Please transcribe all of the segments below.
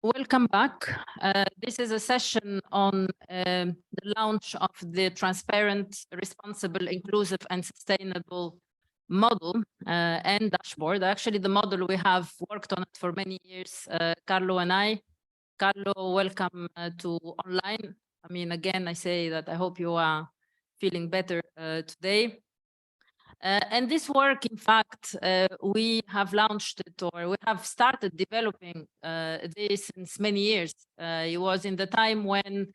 Welcome back. This is a session on the launch of the transparent, responsible, inclusive, and sustainable model and dashboard. Actually, the model we have worked on it for many years, Carlo and I. Carlo, welcome to online. I mean, again, I say that I hope you are feeling better today. And this work, in fact, we have launched it, or we have started developing this since many years. It was in the time when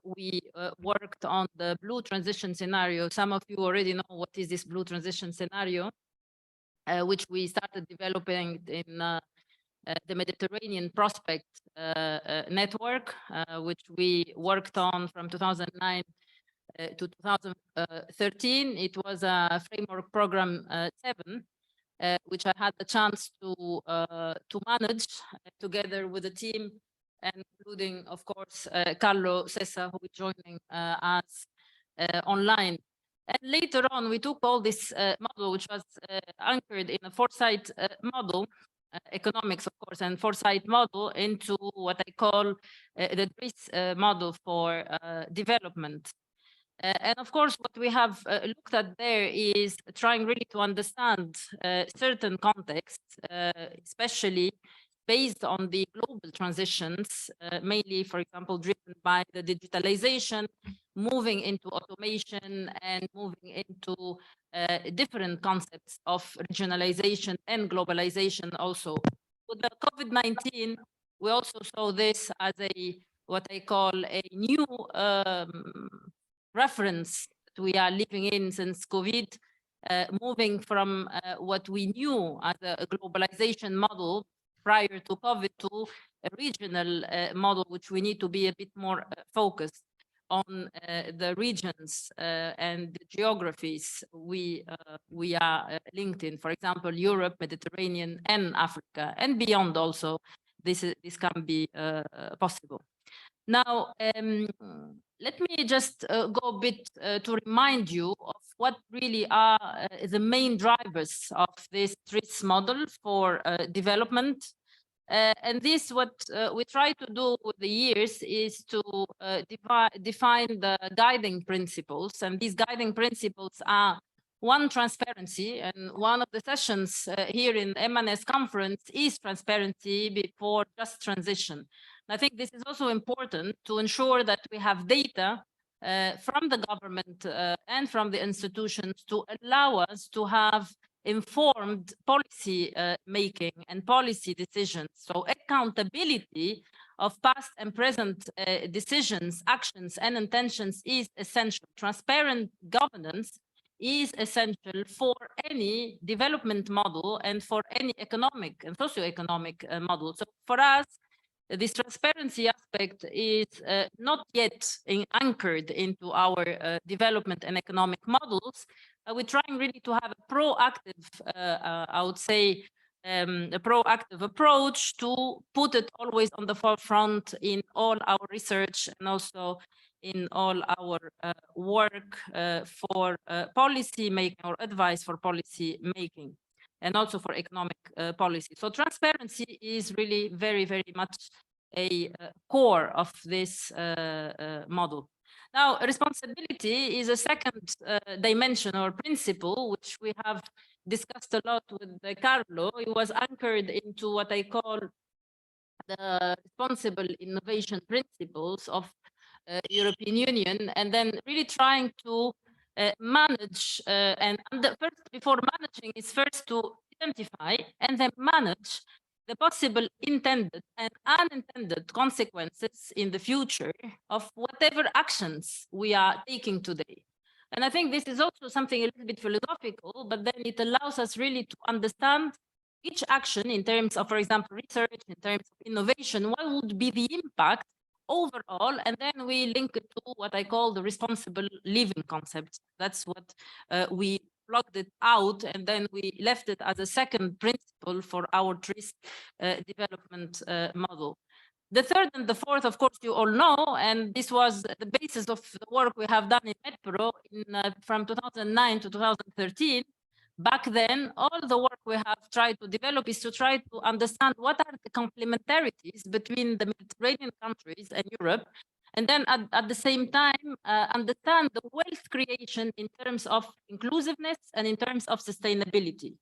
we worked on the blue transition scenario. Some of you already know what is this blue transition scenario, which we started developing in the Mediterranean Prospect Network, which we worked on from 2009 to 2013. It was a framework program 7, which I had the chance to manage together with the team, including, of course, Carlo Sessa, who is joining us online. And later on, we took all this model, which was anchored in a foresight model, economics, of course, and foresight model, into what I call the TRIS model for development. And of course, what we have looked at there is trying really to understand certain contexts, especially based on the global transitions, mainly, for example, driven by the digitalization, moving into automation and moving into different concepts of regionalization and globalization also. With the COVID-19, we also saw this as what I call a new reference that we are living in since COVID, moving from what we knew as a globalization model prior to COVID to a regional model, which we need to be a bit more focused on the regions and the geographies we are linked in. For example, Europe, Mediterranean, and Africa, and beyond also. This can be possible. Now, let me just go a bit to remind you of what really are the main drivers of this TRIS model for development. And this, what we try to do with the years, is to define the guiding principles. And these guiding principles are: one, transparency. And one of the sessions here in EMANES conference is transparency before just transition. I think this is also important to ensure that we have data from the government and from the institutions to allow us to have informed policy making and policy decisions. So accountability of past and present decisions, actions, and intentions is essential. Transparent governance is essential for any development model and for any economic and socioeconomic model. So for us, this transparency aspect is not yet anchored into our development and economic models. We're trying really to have a proactive, I would say, a proactive approach to put it always on the forefront in all our research and also in all our work for policy making or advice for policy making, and also for economic policy. So transparency is really very, very much a core of this model. Now, responsibility is a second dimension or principle, which we have discussed a lot with Carlo. It was anchored into what I call the responsible innovation principles of European Union, and then really trying to manage first, before managing, is first to identify and then manage the possible intended and unintended consequences in the future of whatever actions we are taking today. And I think this is also something a little bit philosophical, but then it allows us really to understand each action in terms of, for example, research, in terms of innovation, what would be the impact overall, and then we link it to what I call the responsible living concept. That's what we plugged it out, and then we left it as a second principle for our TRIS development model. The third and the fourth, of course, you all know, and this was the basis of the work we have done in MedPro from 2009 to 2013, back then, all the work we have tried to develop is to try to understand what are the complementarities between the Mediterranean countries and Europe, and then at the same time, understand the wealth creation in terms of inclusiveness and in terms of sustainability.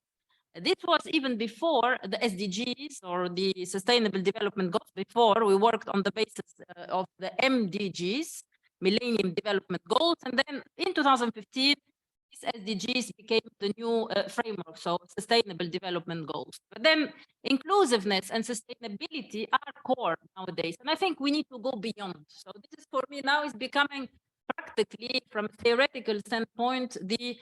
This was even before the SDGs or the Sustainable Development Goals. Before, we worked on the basis of the MDGs, Millennium Development Goals, and then in 2015, these SDGs became the new framework, so Sustainable Development Goals. But then inclusiveness and sustainability are core nowadays, and I think we need to go beyond. So this is, for me, now is becoming practically, from a theoretical standpoint, the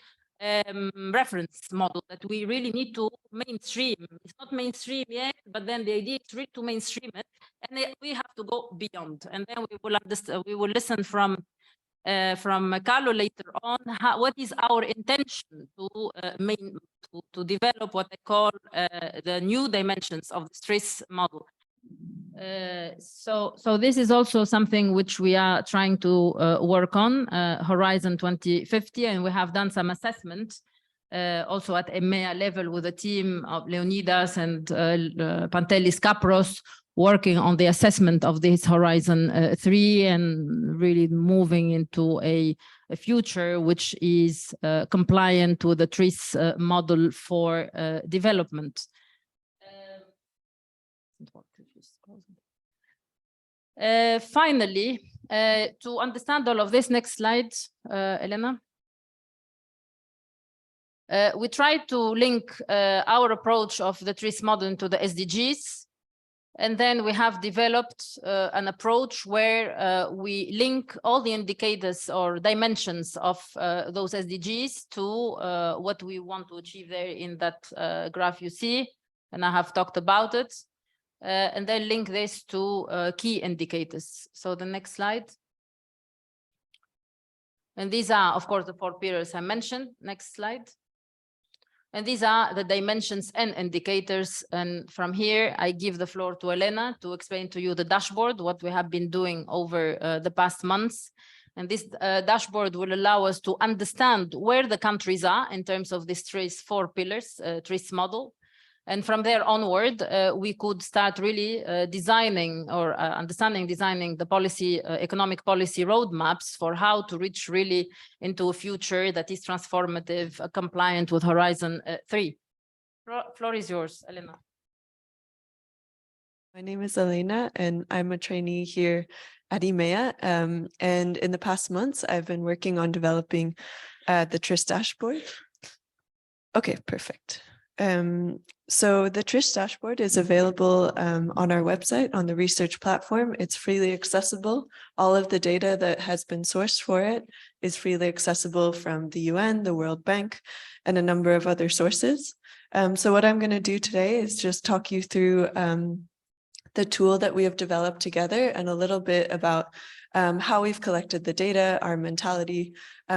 reference model that we really need to mainstream. It's not mainstream yet, but then the idea is really to mainstream it, and we have to go beyond. And then we will understand, we will listen from Carlo later on, what is our intention to develop what I call the new dimensions of the TRIS model. So this is also something which we are trying to work on, Horizon 2050, and we have done some assessment also at EMEA level with a team of Leonidas and Pantelis Kapros, working on the assessment of this Horizon 3 and really moving into a future which is compliant to the TRIS model for development. Finally, to understand all of this, next slide, Elena. We tried to link our approach of the TRIS model to the SDGs. And then we have developed an approach where we link all the indicators or dimensions of those SDGs to what we want to achieve there in that graph you see. And I have talked about it. And then link this to key indicators. So the next slide. And these are, of course, the 4 pillars I mentioned. Next slide. And these are the dimensions and indicators. And from here, I give the floor to Elena to explain to you the dashboard, what we have been doing over the past months. And this dashboard will allow us to understand where the countries are in terms of this TRIS 4 pillars, TRIS model. And from there onward, we could start really designing or designing the policy, economic policy roadmaps for how to reach really into a future that is transformative, compliant with Horizon 3. Floor is yours, Elena. My name is Elena, and I'm a trainee here at EMEA. And in the past months, I've been working on developing the TRIS dashboard. Okay, perfect. So the TRIS dashboard is available on our website, on the research platform. It's freely accessible. All of the data that has been sourced for it is freely accessible from the UN, the World Bank, and a number of other sources. So what I'm going to do today is just talk you through the tool that we have developed together and a little bit about how we've collected the data, our mentality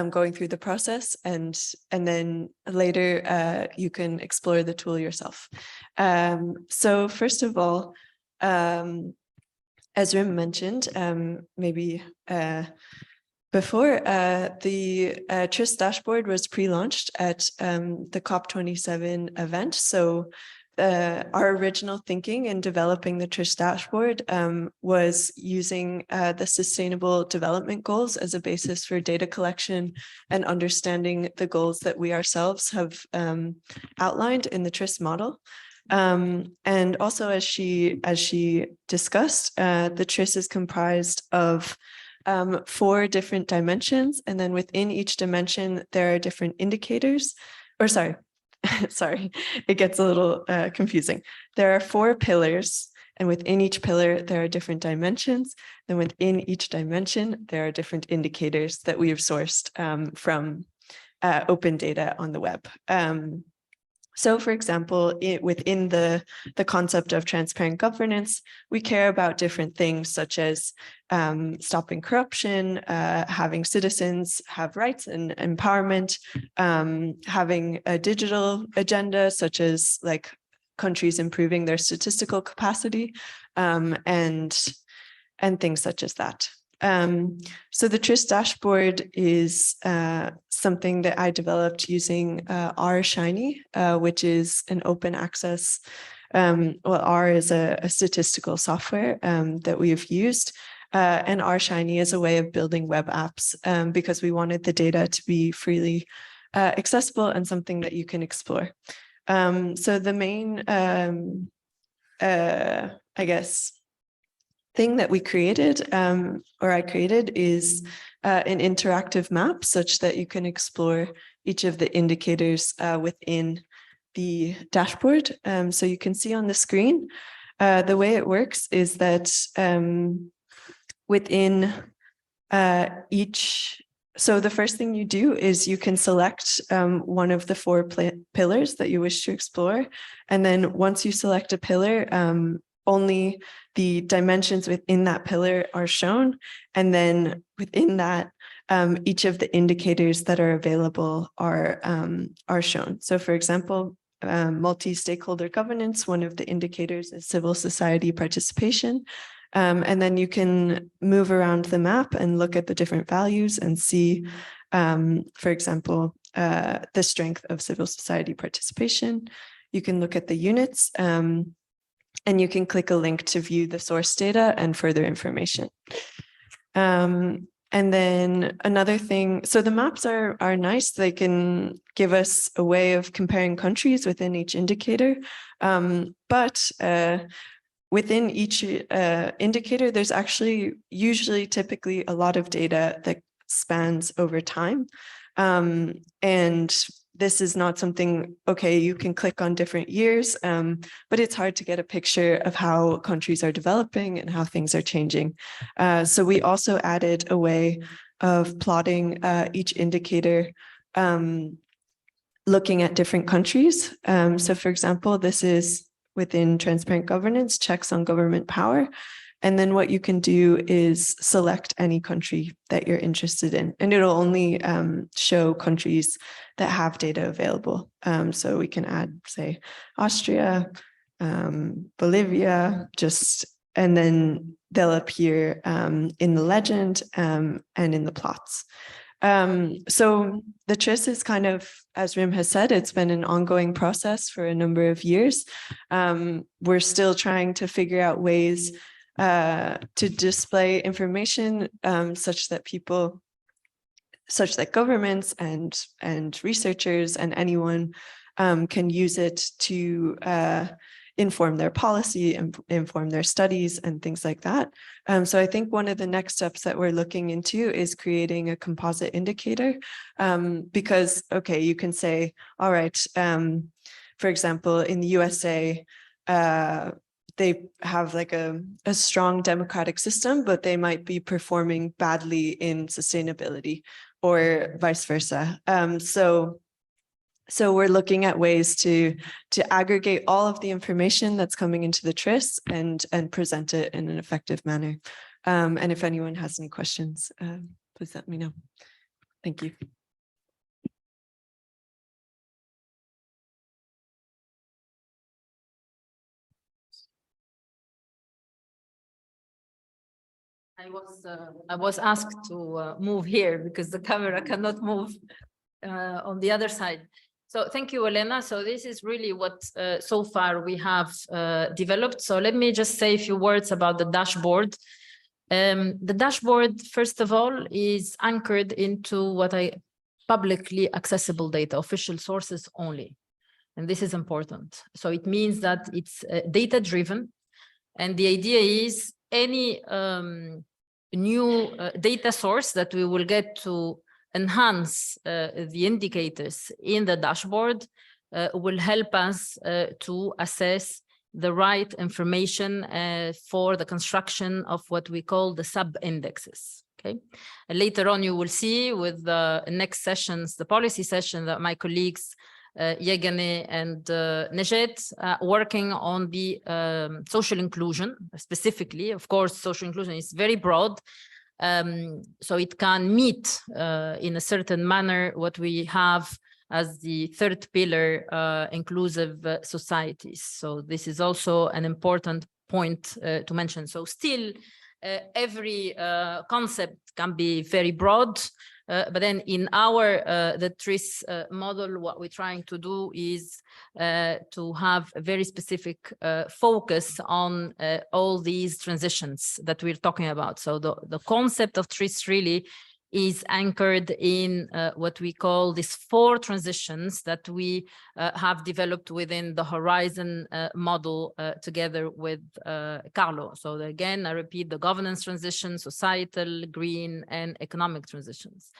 going through the process, and then later you can explore the tool yourself. So first of all, as Rym mentioned, maybe before, the TRIS dashboard was pre-launched at the COP27 event. So our original thinking in developing the TRIS dashboard was using the Sustainable Development Goals as a basis for data collection and understanding the goals that we ourselves have outlined in the TRIS model. And also, as she discussed, the TRIS is comprised of 4 different dimensions, and then within each dimension, there are different indicators, or sorry, it gets a little confusing. There are 4 pillars, and within each pillar, there are different dimensions. And within each dimension, there are different indicators that we have sourced from open data on the web. So, for example, within the concept of transparent governance, we care about different things such as stopping corruption, having citizens have rights and empowerment, having a digital agenda such as like countries improving their statistical capacity, and things such as that. So the TRIS dashboard is something that I developed using R Shiny, which is an open access. Well, R is a statistical software that we've used. And R Shiny is a way of building web apps because we wanted the data to be freely accessible and something that you can explore. So the main, I guess, thing that we created, or I created, is an interactive map such that you can explore each of the indicators within the dashboard. So you can see on the screen, the way it works is that within each, so the first thing you do is you can select one of the four pillars that you wish to explore. And then once you select a pillar, only the dimensions within that pillar are shown. And then within that, each of the indicators that are available are shown. So for example, multi-stakeholder governance, one of the indicators is civil society participation. And then you can move around the map and look at the different values and see, for example, the strength of civil society participation. You can look at the units, and you can click a link to view the source data and further information. And then another thing, so the maps are nice. They can give us a way of comparing countries within each indicator. But within each indicator, there's actually typically a lot of data that spans over time. And this is not something, okay, you can click on different years, but it's hard to get a picture of how countries are developing and how things are changing. So we also added a way of plotting each indicator, looking at different countries. So for example, this is within transparent governance, checks on government power. And then what you can do is select any country that you're interested in, and it'll only show countries that have data available. So we can add, say, Austria, Bolivia, and then they'll appear in the legend and in the plots. So the TRIS is kind of, as Rym has said, it's been an ongoing process for a number of years. We're still trying to figure out ways to display information such that governments and researchers and anyone can use it to inform their policy and inform their studies and things like that. So I think one of the next steps that we're looking into is creating a composite indicator, because, okay, you can say, all right, for example, in the USA, they have like a strong democratic system, but they might be performing badly in sustainability, or vice versa. So we're looking at ways to aggregate all of the information that's coming into the TRIS and present it in an effective manner. And if anyone has any questions, please let me know. Thank you. I was asked to move here because the camera cannot move on the other side. So thank you, Elena. So this is really what so far we have developed. So let me just say a few words about the dashboard. The dashboard, first of all, is anchored into publicly accessible data, official sources only. And this is important. So it means that it's data-driven. And the idea is any new data source that we will get to enhance the indicators in the dashboard will help us to assess the right information for the construction of what we call the sub-indexes. Okay. And later on, you will see with the next sessions, the policy session, that my colleagues Yegane and Nejet working on the social inclusion specifically. Of course, social inclusion is very broad, so it can meet in a certain manner what we have as the third pillar, inclusive societies. So this is also an important point to mention. So still, every concept can be very broad, but then in our the TRIS model, what we're trying to do is to have a very specific focus on all these transitions that we're talking about. So the concept of TRIS really is anchored in what we call these 4 transitions that we have developed within the Horizon model together with Carlo. So again, I repeat, the governance transition, societal, green, and economic transitions.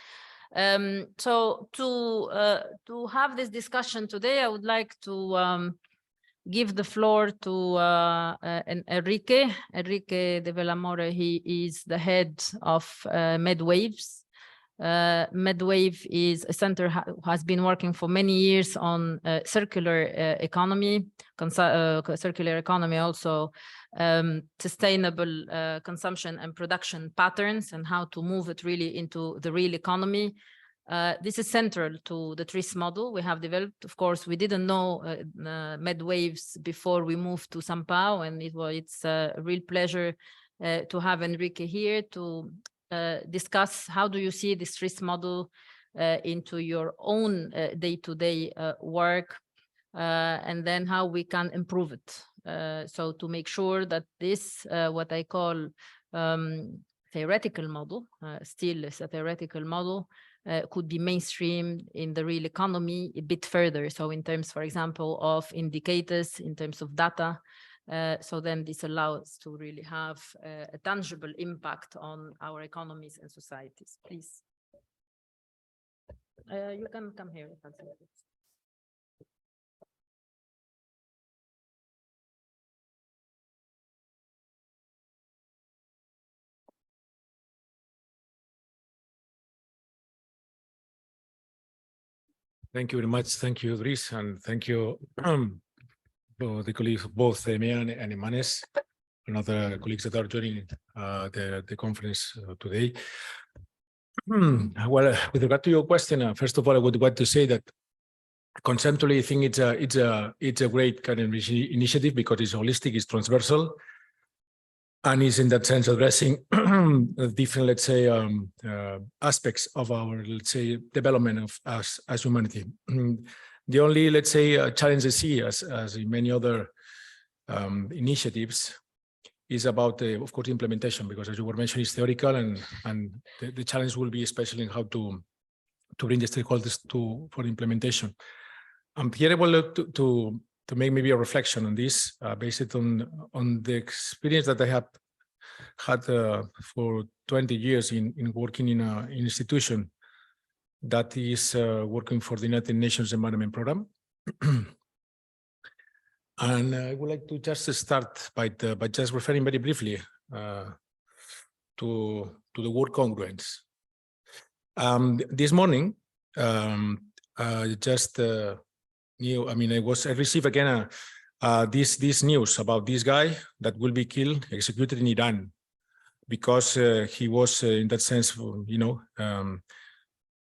So to have this discussion today, I would like to give the floor to Enrique de Villamore. He is the head of MedWaves. MedWave is a center has been working for many years on circular economy, circular economy, also sustainable consumption and production patterns, and how to move it really into the real economy. This is central to the TRIS model we have developed. Of course, we didn't know MedWaves before we moved to São Paulo, and it's a real pleasure to have Enrique here to discuss how do you see this TRIS model into your own day-to-day work, and then how we can improve it. So to make sure that this, what I call theoretical model, still is a theoretical model, could be mainstreamed in the real economy a bit further. So in terms, for example, of indicators, in terms of data, so then this allows to really have a tangible impact on our economies and societies. Please. You can come here. Thank you very much. Thank you, Dries, and thank you the colleagues of both EMEA and EMANES and other colleagues that are joining the conference today. Well, with regard to your question, first of all, I would want to say that conceptually, I think it's a great kind of initiative because it's holistic, it's transversal, and is in that sense addressing different, let's say, aspects of our, let's say, development of us as humanity. The only, let's say, challenge I see, as in many other initiatives, is about, of course, implementation, because as you were mentioning, it's theoretical, and the challenge will be especially in how to bring the stakeholders for implementation. Here I would like to make maybe a reflection on this, based on the experience that I have had for 20 years in working in an institution that is working for the United Nations Environment Program. And I would like to just start by just referring very briefly to the word congruence. This morning, just knew, I mean, I received again this news about this guy that will be killed, executed in Iran, because he was, in that sense, you know,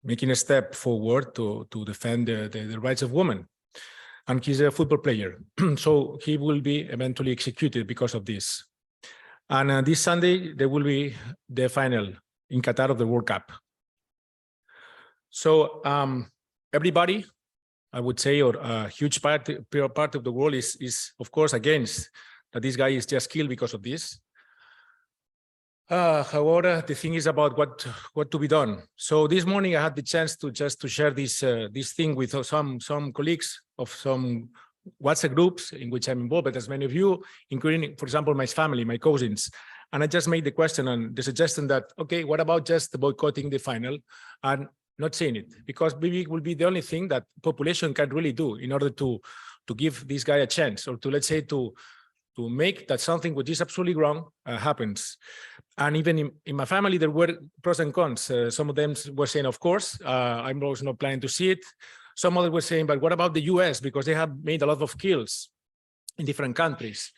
making a step forward to defend the rights of women. And he's a football player. So he will be eventually executed because of this. And this Sunday, there will be the final in Qatar of the World Cup. So everybody, I would say, or a huge part of the world is of course against that this guy is just killed because of this. However, the thing is about what to be done. So this morning I had the chance to share this thing with some colleagues of some WhatsApp groups in which I'm involved, but as many of you, including, for example, my family, my cousins. And I just made the question and the suggestion that, okay, what about just boycotting the final and not saying it? Because maybe it will be the only thing that population can really do in order to give this guy a chance, or to, let's say, to make that something which is absolutely wrong happens. And even in my family, there were pros and cons. Some of them were saying, of course, I'm also not planning to see it. Some others were saying, but what about the US? Because they have made a lot of kills in different countries.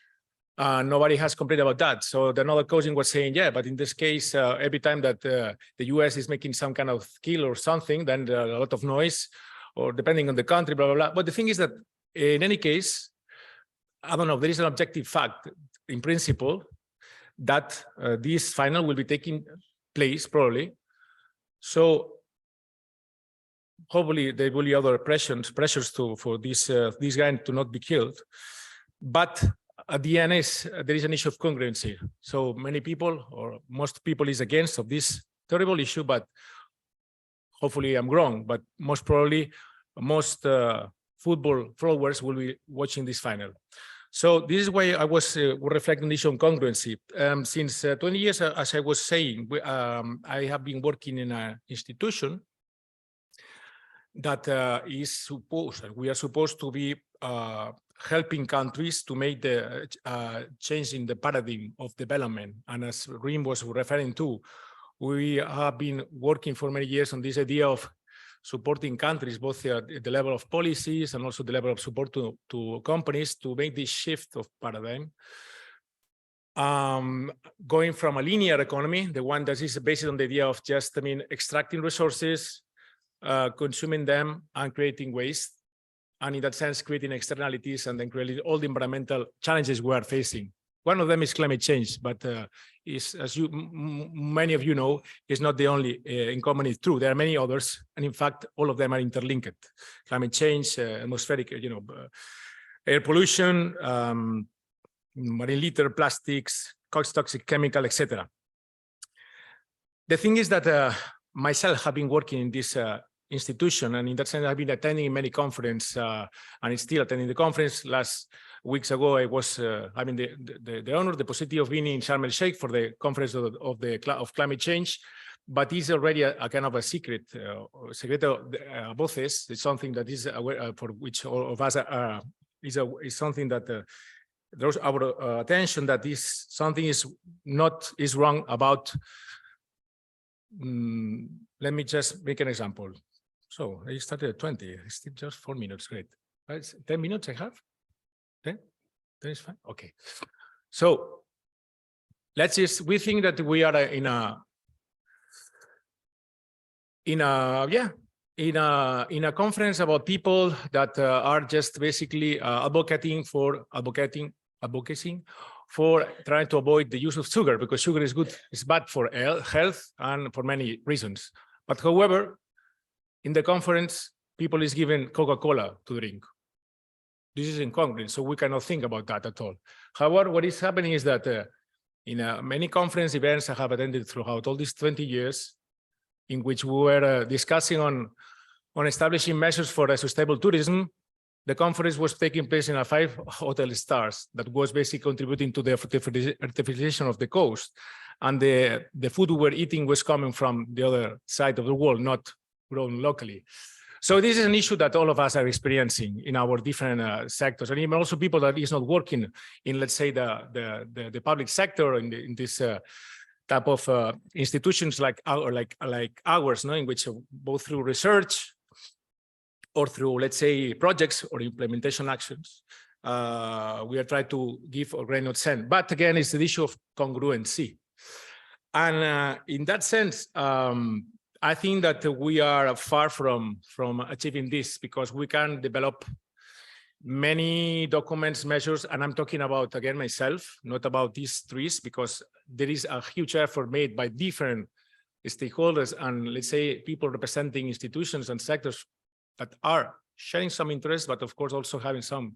Nobody has complained about that. So another cousin was saying, yeah, but in this case, every time that the US is making some kind of kill or something, then there are a lot of noise, or depending on the country, blah, blah, blah. But the thing is that in any case, I don't know, there is an objective fact in principle that this final will be taking place probably. So hopefully there will be other pressures for this guy to not be killed. But at the end, there is an issue of congruency. So many people, or most people, is against of this terrible issue, but hopefully I'm wrong. But most probably, most football followers will be watching this final. So this is why I was reflecting on the issue of congruency. Since 20 years, as I was saying, I have been working in an institution that is supposed, we are supposed to be helping countries to make the change in the paradigm of development. And as Rym was referring to, we have been working for many years on this idea of supporting countries, both at the level of policies and also the level of support to companies to make this shift of paradigm. Going from a linear economy, the one that is based on the idea of just, extracting resources, consuming them and creating waste, and in that sense, creating externalities and then creating all the environmental challenges we are facing. One of them is climate change, but is, as many of you know, is not the only incumbent. True, there are many others, and in fact, all of them are interlinked. Climate change, atmospheric, air pollution, marine litter, plastics, toxic chemical, etc. The thing is that myself have been working in this institution, and in that sense, I've been attending many conferences, and still attending the conference. Last weeks ago, I was having the honor, the possibility of being in Sharm el Sheikh for the conference of climate change. But it's already a kind of a secret, secreto voces. It's something that is for which all of us is something that draws our attention. That is something is wrong about. Let me just make an example. So I started at 20. It's still just 4 minutes. Great. Right? 10 minutes I have. 10? 10 is fine. Okay. So let's just, we think that we are in a conference about people that are just basically advocating for trying to avoid the use of sugar, because sugar is good, it's bad for health and for many reasons. But however, in the conference, people is given Coca-Cola to drink. This is incongruent, so we cannot think about that at all. However, what is happening is that in many conference events I have attended throughout all these 20 years, in which we were discussing on establishing measures for sustainable tourism, the conference was taking place in a 5 hotel stars that was basically contributing to the artificialization of the coast. And the food we were eating was coming from the other side of the world, not grown locally. So this is an issue that all of us are experiencing in our different sectors, and even also people that is not working in, let's say, the public sector in this type of institutions like ours, in which both through research or through, let's say, projects or implementation actions, we are trying to give a grain of sand. But again, it's the issue of congruency. And in that sense, I think that we are far from achieving this, because we can develop many documents, measures, and I'm talking about, again, myself, not about these TRIS, because there is a huge effort made by different stakeholders and, let's say, people representing institutions and sectors that are sharing some interests, but of course also having some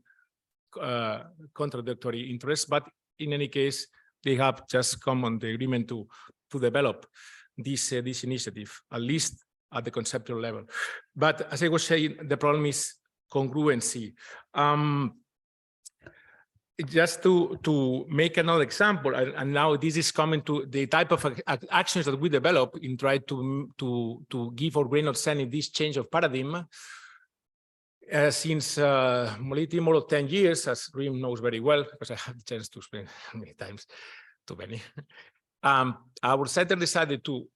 contradictory interests. But in any case, they have just come on the agreement to develop this initiative, at least at the conceptual level. But as I was saying, the problem is congruency. Just to make another example, and now this is coming to the type of actions that we develop in trying to give our grain of sand in this change of paradigm. Since a little more of 10 years, as Rym knows very well, because I had the chance to spend many times, too many. Our center decided to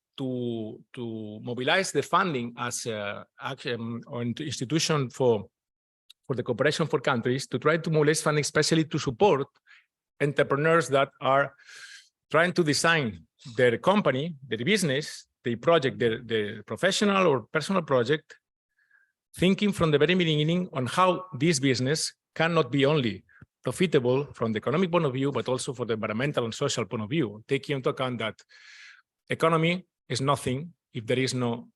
mobilize the funding as an institution for the cooperation for countries, to try to mobilize funding, especially to support entrepreneurs that are trying to design their company, their business, their project, their professional or personal project, thinking from the very beginning on how this business cannot be only profitable from the economic point of view, but also for the environmental and social point of view, taking into account that economy is nothing if there is no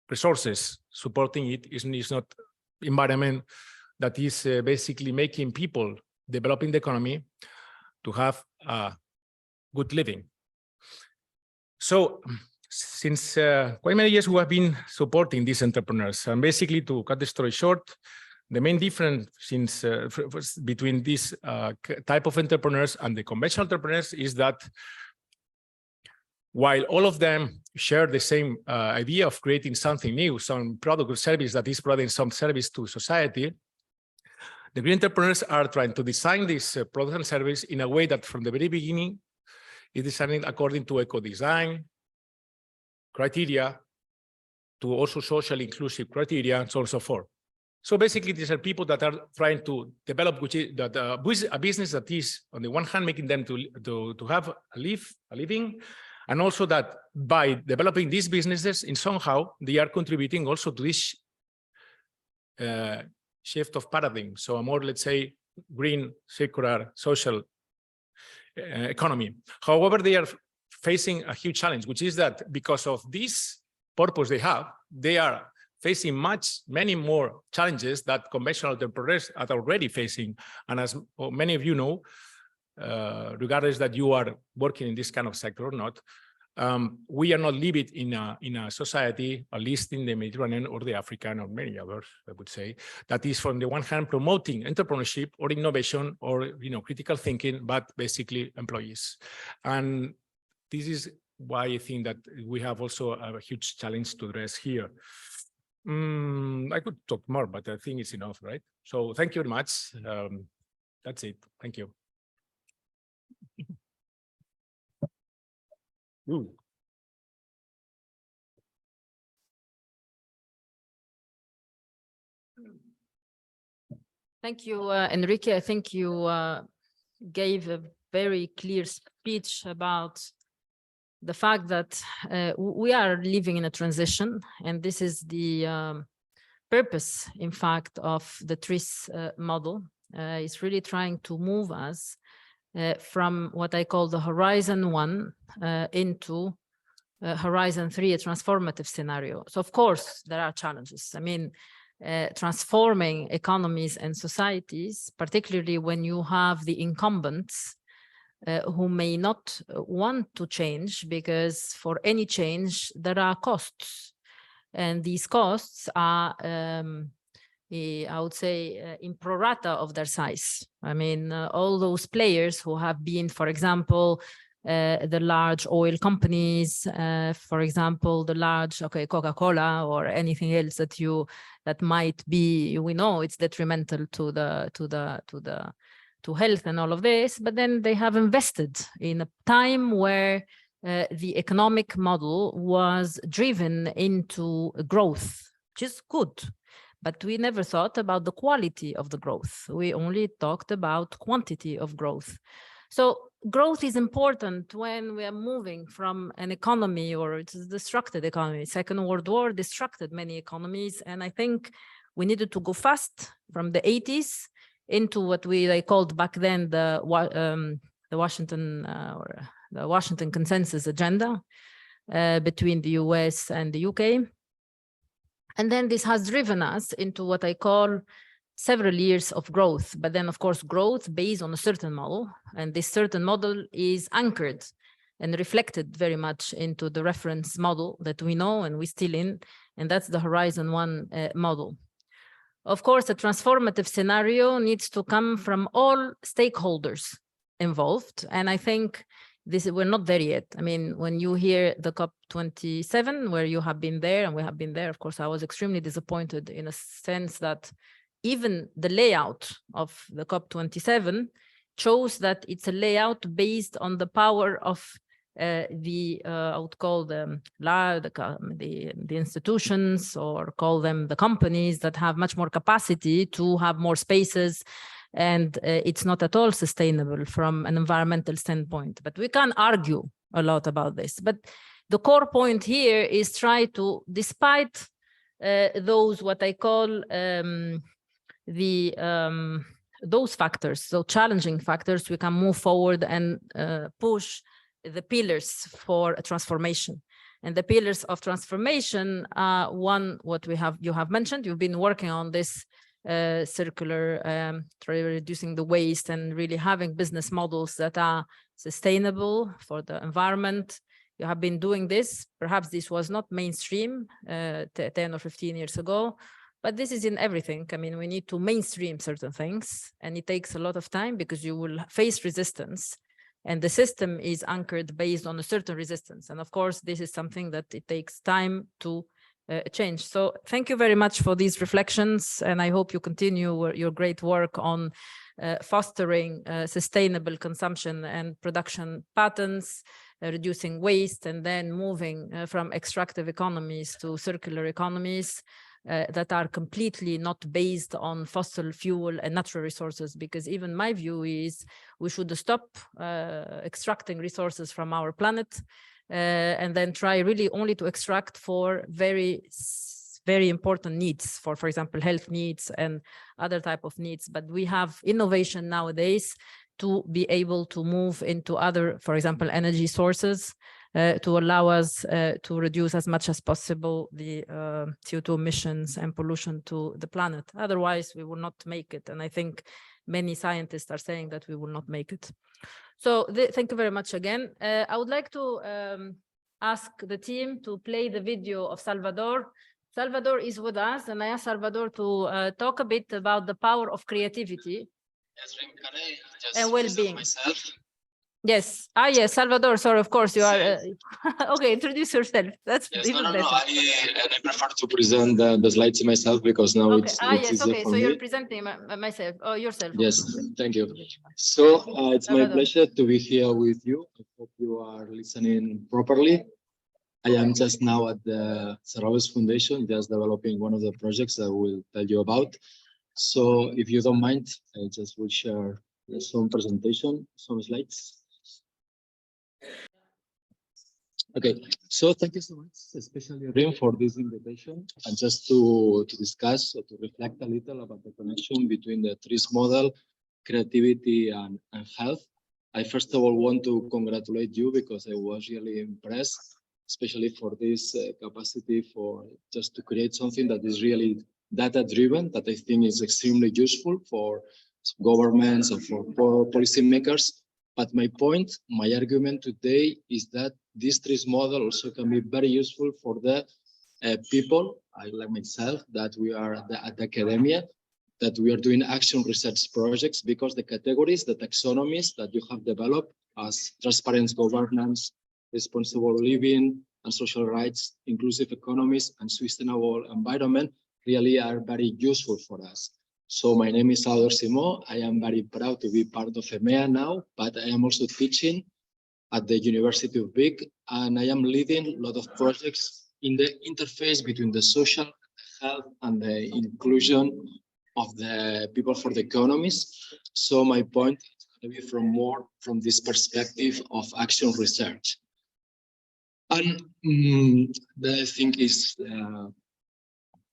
resources supporting it, is not environment that is basically making people developing the economy to have a good living. So since quite many years, we have been supporting these entrepreneurs. And basically, to cut the story short, the main difference between this type of entrepreneurs and the conventional entrepreneurs is that while all of them share the same idea of creating something new, some product or service that is providing some service to society, the green entrepreneurs are trying to design this product and service in a way that from the very beginning is designed according to eco-design criteria, to also socially inclusive criteria, and so on and so forth. So basically, these are people that are trying to develop a business that is, on the one hand, making them to have a living, and also that by developing these businesses, in somehow, they are contributing also to this shift of paradigm. So a more, let's say, green, circular, social economy. However, they are facing a huge challenge, which is that because of this purpose they are facing many more challenges that conventional entrepreneurs are already facing. And as many of you know, regardless that you are working in this kind of sector or not, we are not living in a society, at least in the Mediterranean or the African or many others, I would say, that is from the one hand promoting entrepreneurship or innovation or critical thinking, but basically employees. And this is why I think that we have also a huge challenge to address here. I could talk more, but I think it's enough, right? So thank you very much. That's it. Thank you. Ooh. Thank you, Enrique. I think you gave a very clear speech about the fact that we are living in a transition, and this is the purpose, in fact, of the TRIS model. It's really trying to move us from what I call the Horizon 1 into Horizon 3, a transformative scenario. So, of course, there are challenges. I mean, transforming economies and societies, particularly when you have the incumbents who may not want to change, because for any change, there are costs. And these costs are, I would say, in pro rata of their size. I mean, all those players who have been, for example, the large oil companies, for example, the large, Coca-Cola or anything else that might be, we know it's detrimental to health and all of this, but then they have invested in a time where the economic model was driven into growth, which is good. But we never thought about the quality of the growth. We only talked about quantity of growth. So growth is important when we are moving from an economy, or it's a destructed economy. Second World War destructed many economies. And I think we needed to go fast from the 80s into what they called back then the Washington Consensus Agenda between the US and the UK. And then this has driven us into what I call several years of growth, but then of course growth based on a certain model, and this certain model is anchored and reflected very much into the reference model that we know and we still in, and that's the Horizon 1 model. Of course, a transformative scenario needs to come from all stakeholders involved, and I think we're not there yet. I mean, when you hear the COP27, where you have been there and we have been there, of course, I was extremely disappointed in a sense that even the layout of the COP27 shows that it's a layout based on the power of I would call them the institutions, or call them the companies that have much more capacity to have more spaces, and it's not at all sustainable from an environmental standpoint. But we can argue a lot about this. But the core point here is try to, despite those what I call those factors, so challenging factors, we can move forward and push the pillars for a transformation. And the pillars of transformation, one, what you have mentioned, you've been working on this circular, reducing the waste and really having business models that are sustainable for the environment. You have been doing this. Perhaps this was not mainstream 10 or 15 years ago, but this is in everything. I mean, we need to mainstream certain things, and it takes a lot of time because you will face resistance, and the system is anchored based on a certain resistance. And of course, this is something that it takes time to change. So thank you very much for these reflections, and I hope you continue your great work on fostering sustainable consumption and production patterns, reducing waste, and then moving from extractive economies to circular economies that are completely not based on fossil fuel and natural resources. Because even my view is we should stop extracting resources from our planet and then try really only to extract for very important needs, for example, health needs and other type of needs. But we have innovation nowadays to be able to move into other, for example, energy sources to allow us to reduce as much as possible the CO2 emissions and pollution to the planet. Otherwise, we will not make it. And I think many scientists are saying that we will not make it. So thank you very much again. I would like to ask the team to play the video of Salvador. Salvador is with us, and I asked Salvador to talk a bit about the power of creativity and well-being. Yes. Yes, Salvador. Sorry, of course you are. Okay, introduce yourself. That's even better. I prefer to present the slides myself because now Okay. it's Yes. easier Okay. for So me. you're presenting myself. Oh, yourself. Yes. Okay. Thank you. So it's my Salvador. pleasure to be here with you. I hope you are listening properly. I am just now at the Cervantes Foundation, just developing one of the projects that I will tell you about. So if you don't mind, I just will share some presentation, some slides. Okay, so thank you so much, especially Rym, for this invitation, and just to discuss or to reflect a little about the connection between the TRIS model, creativity, and health. I first of all want to congratulate you because I was really impressed, especially for this capacity for just to create something that is really data-driven, that I think is extremely useful for governments or for policymakers. But my point, my argument today is that this TRIS model also can be very useful for the people, like myself, that we are at the academia, that we are doing action research projects, because the categories, the taxonomies that you have developed as transparent governance, responsible living and social rights, inclusive economies, and sustainable environment really are very useful for us. So my name is Salvador Simon. I am very proud to be part of EMEA now, but I am also teaching at the University of Vic, and I am leading a lot of projects in the interface between the social health and the inclusion of the people for the economies. So my point is going to be from this perspective of action research. And the thing is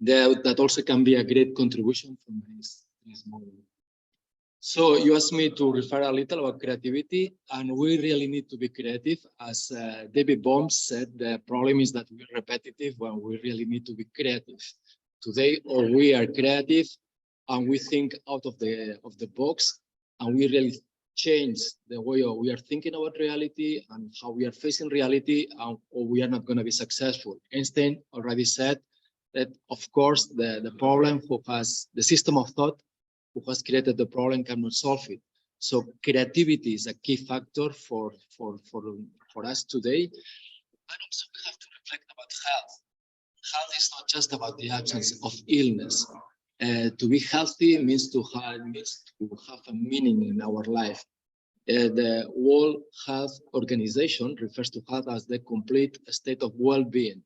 that also can be a great contribution from this model. So you asked me to refer a little about creativity, and we really need to be creative. As David Bohm said, the problem is that we're repetitive when we really need to be creative. Today, or we are creative and we think out of the box, and we really change the way we are thinking about reality and how we are facing reality, or we are not going to be successful. Einstein already said that, of course, the problem who has the system of thought who has created the problem cannot solve it. So creativity is a key factor for us today. And also we have to reflect about health. Health is not just about the absence of illness. To be healthy means to have a meaning in our life. The World Health Organization refers to health as the complete state of well-being.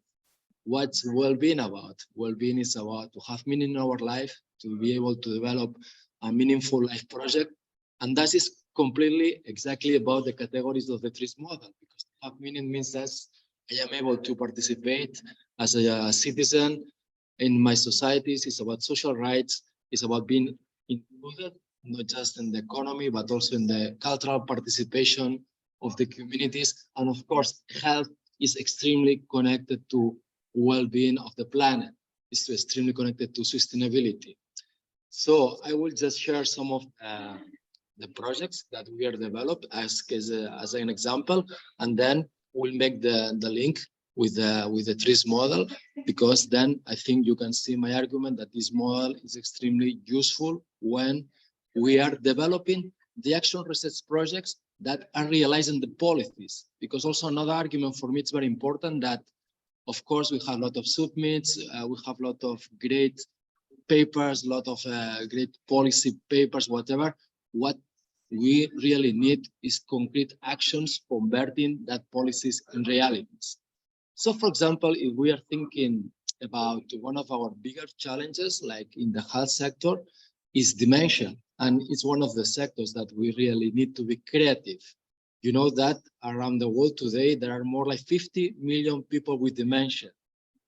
What's well-being about? Well-being is about to have meaning in our life, to be able to develop a meaningful life project. And that is completely exactly about the categories of the TRIS model, because to have meaning means that I am able to participate as a citizen in my societies. It's about social rights. It's about being included not just in the economy, but also in the cultural participation of the communities. And of course, health is extremely connected to well-being of the planet. It's extremely connected to sustainability. So I will just share some of the projects that we are developed as an example, and then we'll make the link with the TRIS model, because then I think you can see my argument that this model is extremely useful when we are developing the action research projects that are realizing the policies. Because also another argument for me, it's very important that, of course, we have a lot of submits, we have a lot of great papers, a lot of great policy papers, whatever. What we really need is concrete actions converting that policies in realities. So, for example, if we are thinking about one of our bigger challenges, like in the health sector, is dementia. And it's one of the sectors that we really need to be creative. You know that around the world today, there are more like 50 million people with dementia.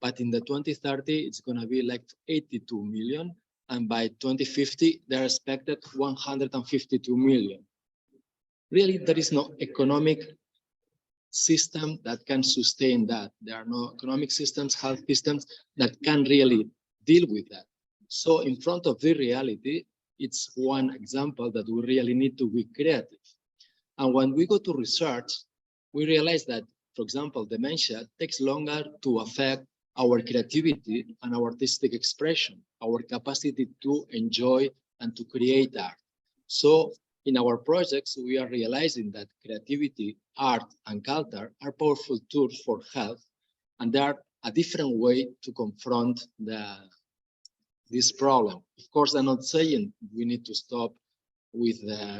But in the 2030, it's going to be like 82 million. And by 2050, they're expected 152 million. Really, there is no economic system that can sustain that. There are no economic systems, health systems that can really deal with that. So in front of the reality, it's one example that we really need to be creative. And when we go to research, we realize that, for example, dementia takes longer to affect our creativity and our artistic expression, our capacity to enjoy and to create art. So in our projects, we are realizing that creativity, art, and culture are powerful tools for health, and they are a different way to confront this problem. Of course, I'm not saying we need to stop with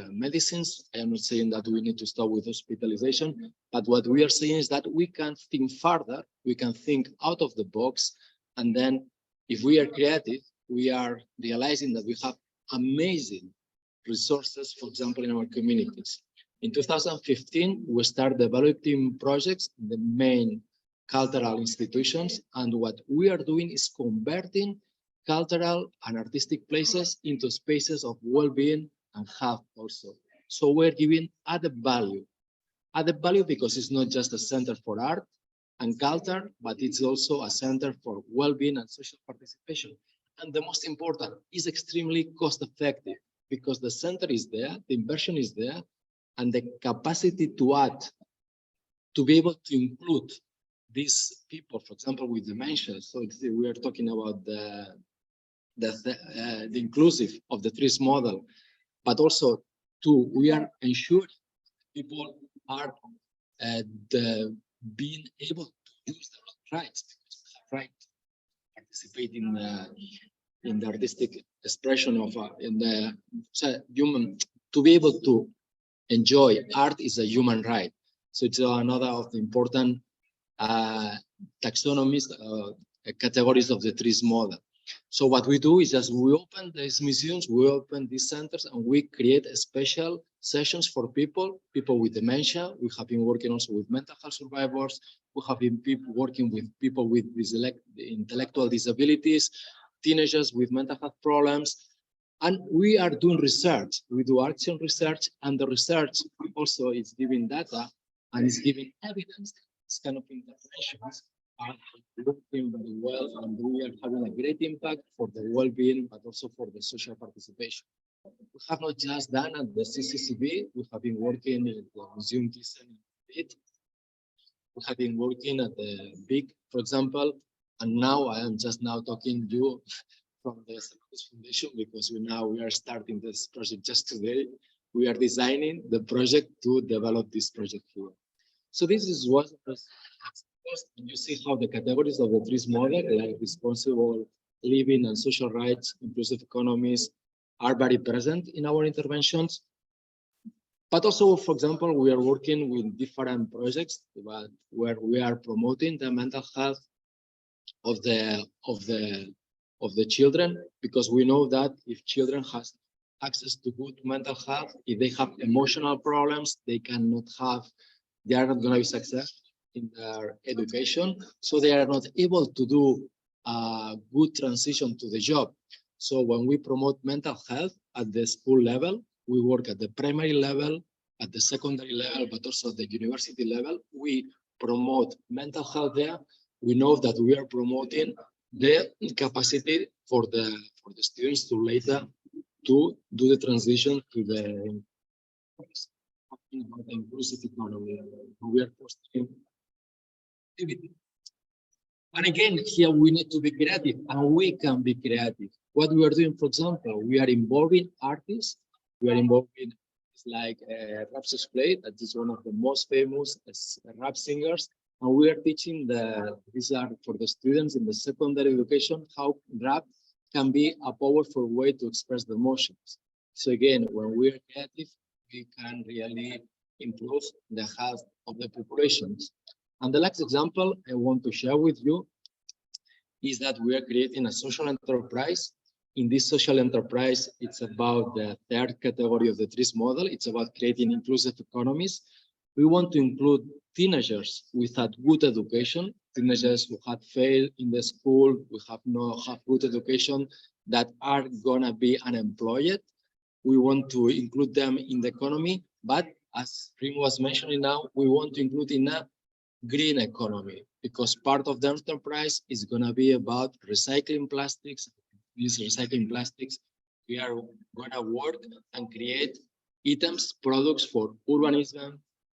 medicines. I am not saying that we need to stop with hospitalization, but what we are saying is that we can think further, we can think out of the box, and then if we are creative, we are realizing that we have amazing resources, for example, in our communities. In 2015, we started developing projects in the main cultural institutions, and what we are doing is converting cultural and artistic places into spaces of well-being and health also. So we're giving added value because it's not just a center for art and culture, but it's also a center for well-being and social participation. And the most important, is extremely cost-effective because the center is there, the inversion is there, and the capacity to add, to be able to include these people, for example, with dementia. So we are talking about the inclusive of the TRIS model, but also we are ensuring people are being able to use their rights, because they have right to participate in the artistic expression of in the human, to be able to enjoy art is a human right. So it's another of the important taxonomies, categories of the TRIS model. So what we do is just we open these museums, we open these centers, and we create special sessions for people with dementia. We have been working also with mental health survivors. We have been working with people with intellectual disabilities, teenagers with mental health problems. And we are doing research. We do action research, and the research also is giving data and is giving evidence that this kind of interventions are working very well, and we are having a great impact for the well-being, but also for the social participation. We have not just done at the CCCB, we have been working at the Museum Thyssen in Madrid. We have been working at the BIG, for example, and now I am just now talking to you from the Salvador Foundation, because we are starting this project just today. We are designing the project to develop this project here. So this is what you see how the categories of the TRIS model, like responsible living and social rights, inclusive economies, are very present in our interventions. But also, for example, we are working with different projects where we are promoting the mental health of the children, because we know that if children have access to good mental health, if they have emotional problems, they are not going to be successful in their education, so they are not able to do a good transition to the job. So when we promote mental health at the school level. We work at the primary level, at the secondary level, but also at the university level. We promote mental health there. We know that we are promoting the capacity for the students to later to do the transition to the inclusive economy. We are fostering activity. And again, here we need to be creative, and we can be creative. What we are doing, for example, we are involving artists. We are involving, like Rap Play, that is one of the most famous rap singers. And we are teaching these are for the students in the secondary education, how rap can be a powerful way to express the emotions. So again, when we are creative, we can really improve the health of the populations. And the last example I want to share with you is that we are creating a social enterprise. In this social enterprise, it's about the third category of the TRIS model. It's about creating inclusive economies. We want to include teenagers without good education, teenagers who had failed in the school, who have not have good education, that are gonna be unemployed. We want to include them in the economy, but as Rym was mentioning now, we want to include in a green economy, because part of the enterprise is gonna be about recycling plastics. These recycling plastics, we are gonna work and create items, products for urbanism,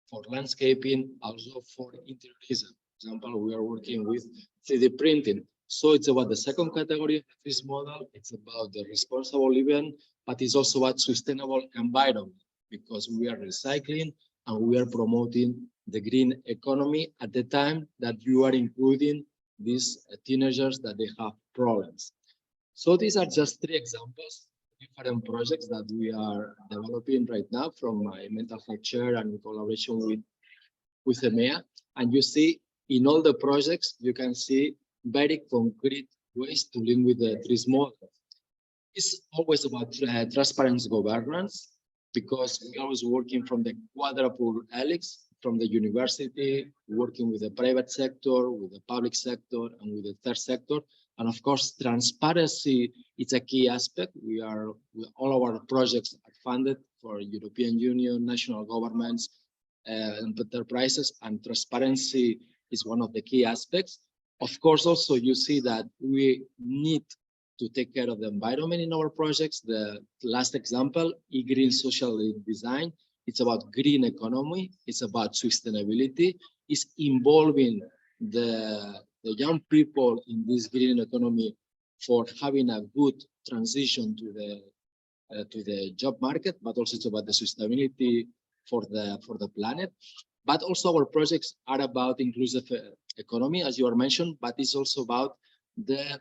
for landscaping, also for interiorism. For example, we are working with 3D printing. So it's about the second category of this model. It's about the responsible living, but it's also about sustainable environment, because we are recycling and we are promoting the green economy at the time that you are including these teenagers that they have problems. So these are just 3 examples, different projects that we are developing right now from my mental health chair and in collaboration with EMEA. And you see in all the projects, you can see very concrete ways to link with the TRIS model. It's always about transparent governance, because we are always working from the quadruple helix, from the university, working with the private sector, with the public sector, and with the third sector. And of course, transparency is a key aspect. All our projects are funded for European Union, national governments, and enterprises, and transparency is one of the key aspects. Of course, also you see that we need to take care of the environment in our projects. The last example, e-green social design, it's about green economy, it's about sustainability, it's involving the young people in this green economy for having a good transition to the job market, but also it's about the sustainability for the planet. But also our projects are about inclusive economy, as you are mentioned, but it's also about the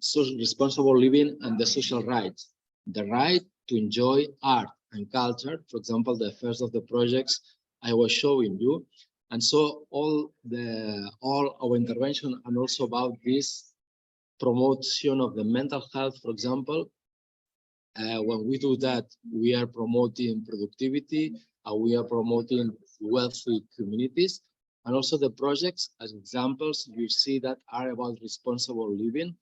social responsible living and the social rights, the right to enjoy art and culture. For example, the first of the projects I was showing you. And so all our intervention and also about this promotion of the mental health, for example, when we do that, we are promoting productivity and we are promoting wealthy communities. And also the projects, as examples, you see that are about responsible living.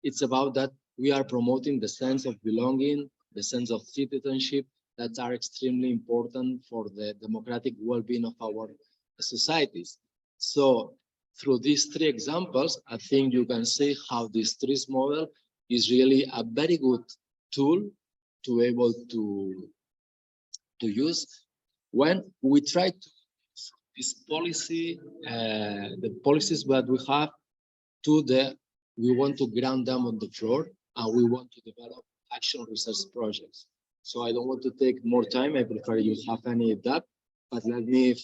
It's about that we are promoting the sense of belonging, the sense of citizenship that are extremely important for the democratic well-being of our societies. So through these 3 examples, I think you can see how this TRIS model is really a very good tool to be able to use when we try to this policy, the policies that we have we want to ground them on the floor, and we want to develop action research projects. So I don't want to take more time. I prefer you have any of that, but let me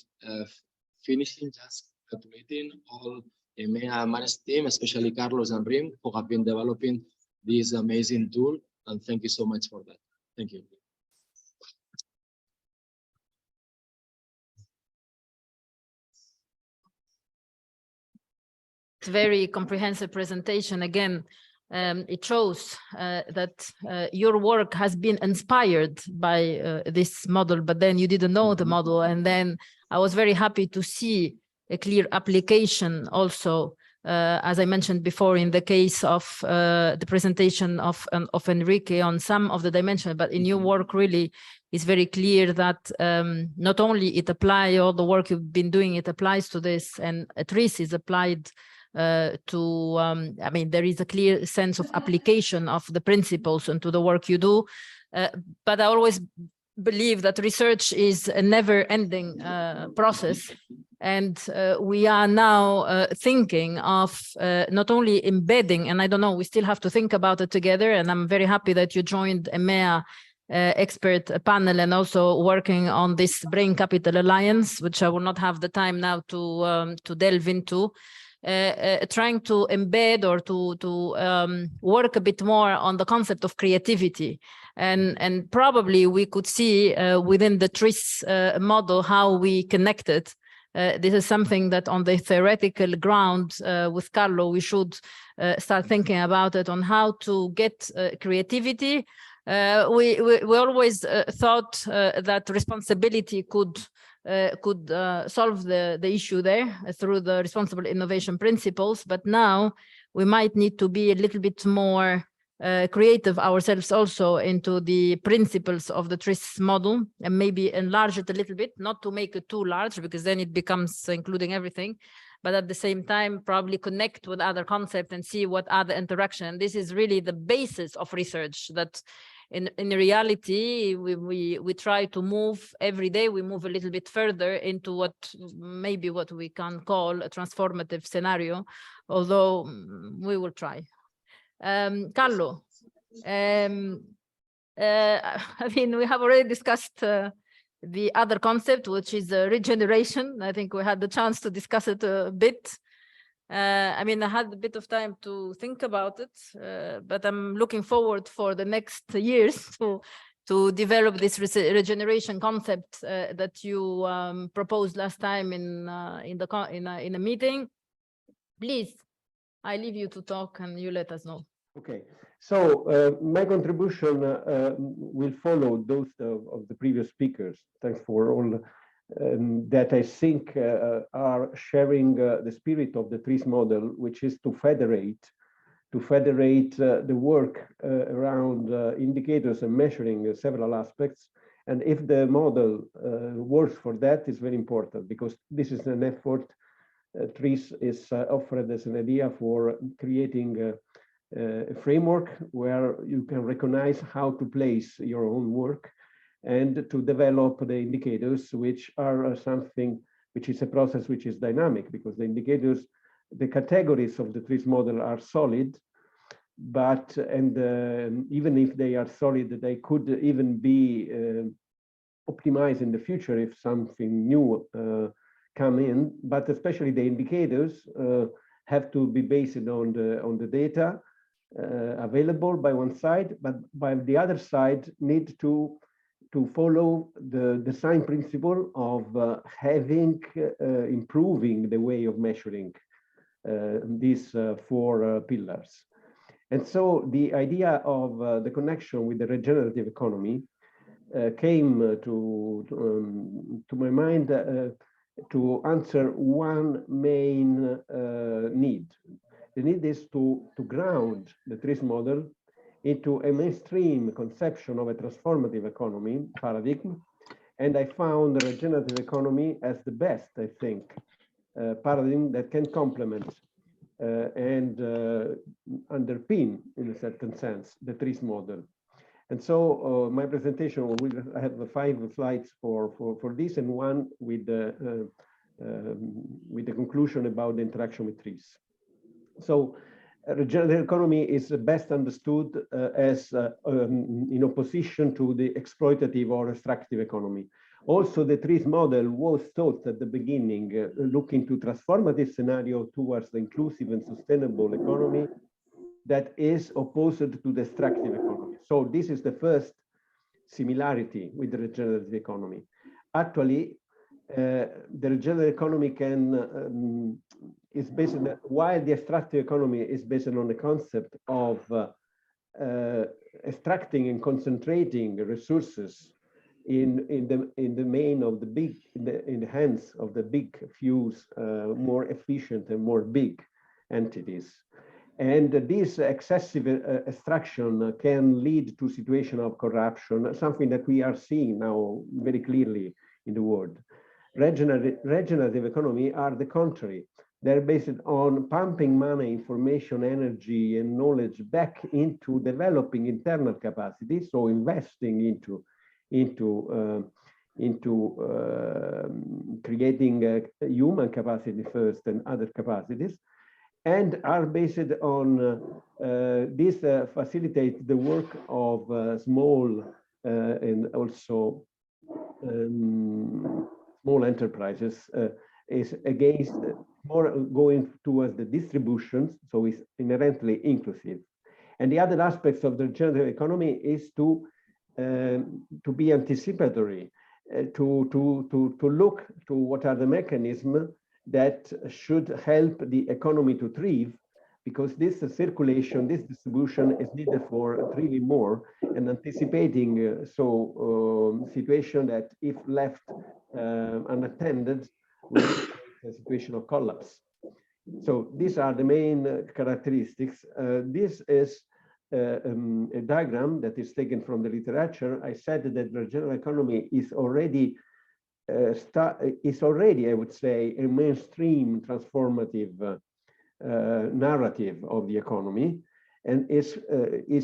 finishing just congratulating all EMEA EMANES team, especially Carlos and Rym, who have been developing this amazing tool. And thank you so much for that. Thank you. Very comprehensive presentation. Again, it shows that your work has been inspired by this model, but then you didn't know the model. And then I was very happy to see a clear application also as I mentioned before, in the case of the presentation of Enrique on some of the dimensions, but in your work really it's very clear that not only it applies, all the work you've been doing, it applies to this, and TRIS is applied to, I mean, there is a clear sense of application of the principles into the work you do. But I always believe that research is a never-ending process. And we are now thinking of not only embedding, and I don't know, we still have to think about it together. And I'm very happy that you joined EMEA expert panel and also working on this Brain Capital Alliance, which I will not have the time now to delve into. Trying to embed or to work a bit more on the concept of creativity. And probably we could see within the TRIS model how we connect it. This is something that on the theoretical ground with Carlo, we should start thinking about it on how to get creativity. We always thought that responsibility could solve the issue there through the responsible innovation principles, but now we might need to be a little bit more creative ourselves also into the principles of the TRIS model, and maybe enlarge it a little bit, not to make it too large because then it becomes including everything, but at the same time probably connect with other concepts and see what other interaction. This is really the basis of research, that in reality, we try to move every day, we move a little bit further into what we can call a transformative scenario, although we will try. Carlo, I mean, we have already discussed the other concept, which is regeneration. I think we had the chance to discuss it a bit. I mean, I had a bit of time to think about it, but I'm looking forward for the next years to develop this regeneration concept that you proposed last time in a meeting. Please, I leave you to talk and you let us know. Okay, so my contribution will follow those of the previous speakers. Thanks for all that I think are sharing the spirit of the TRIS model, which is to federate the work around indicators and measuring several aspects. And if the model works for that, is very important, because this is an effort. TRIS is offered as an idea for creating a framework where you can recognize how to place your own work and to develop the indicators, which are something which is a process which is dynamic, because the indicators, the categories of the TRIS model are solid, but even if they are solid, they could even be optimized in the future if something new come in. But especially the indicators have to be based on the data available by one side, but by the other side need to follow the design principle of improving the way of measuring these four pillars. And so the idea of the connection with the regenerative economy came to my mind to answer one main need. The need is to ground the TRIS model into a mainstream conception of a transformative economy paradigm. And I found the regenerative economy as the best, I think, paradigm that can complement and underpin, in a certain sense, the TRIS model. And so my presentation will have 5 slides for this, and one with the conclusion about the interaction with TRIS. So regenerative economy is best understood as in opposition to the exploitative or extractive economy. Also, the TRIS model was thought at the beginning looking to transformative scenario towards the inclusive and sustainable economy that is opposed to the extractive economy. So this is the first similarity with the regenerative economy. Actually, the regenerative economy is based on, while the extractive economy is based on the concept of extracting and concentrating resources in the hands of the big few, more efficient and more big entities. And this excessive extraction can lead to situation of corruption, something that we are seeing now very clearly in the world. Regenerative economy are the contrary. They're based on pumping money, information, energy, and knowledge back into developing internal capacity, so investing into creating human capacity first and other capacities, and are based on this facilitates the work of small and also small enterprises, is against more going towards the distributions, so it's inherently inclusive. And the other aspects of the regenerative economy is to be anticipatory, to look to what are the mechanisms that should help the economy to thrive, because this circulation, this distribution is needed for thriving more and anticipating situation that if left unattended will create a situation of collapse. So these are the main characteristics. This is a diagram that is taken from the literature. I said that the regenerative economy is already, I would say, a mainstream transformative narrative of the economy, and is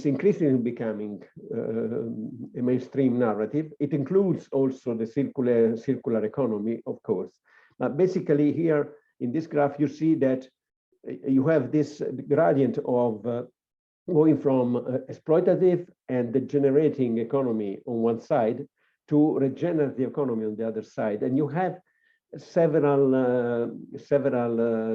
increasingly becoming a mainstream narrative. It includes also the circular economy, of course. But basically here in this graph, you see that you have this gradient of going from exploitative and degenerating economy on one side to regenerative economy on the other side. And you have several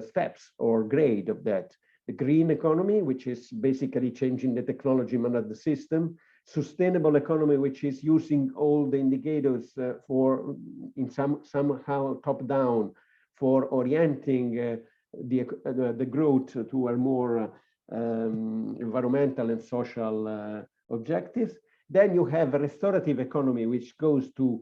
steps or grade of that. The green economy, which is basically changing the technology man of the system. Sustainable economy, which is using all the indicators for in somehow top down for orienting the growth to a more environmental and social objectives. Then you have a restorative economy, which goes to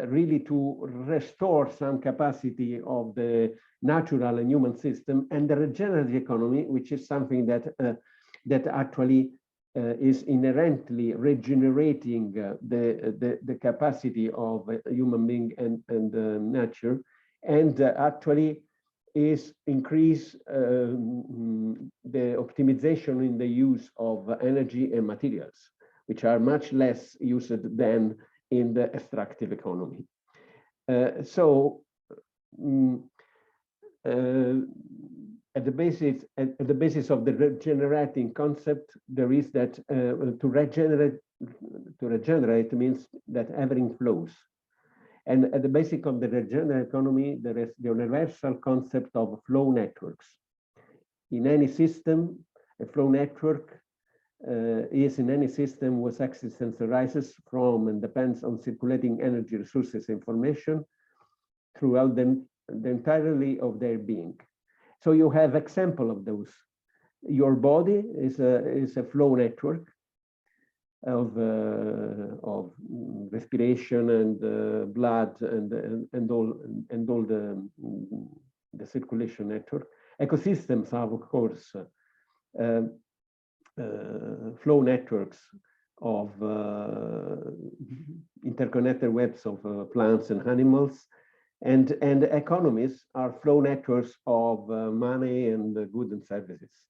really to restore some capacity of the natural and human system, and the regenerative economy, which is something that that actually is inherently regenerating the capacity of a human being and nature, and actually is increase the optimization in the use of energy and materials, which are much less used than in the extractive economy. At the basis of the regenerating concept, there is that to regenerate means that everything flows. And at the basic of the regenerative economy, there is the universal concept of flow networks. In any system, a flow network is in any system whose existence arises from and depends on circulating energy, resources, information throughout the entirety of their being. So you have example of those. Your body is a flow network of respiration and blood and all the circulation network. Ecosystems have, of course, flow networks of interconnected webs of plants and animals, and economies are flow networks of money and goods and services.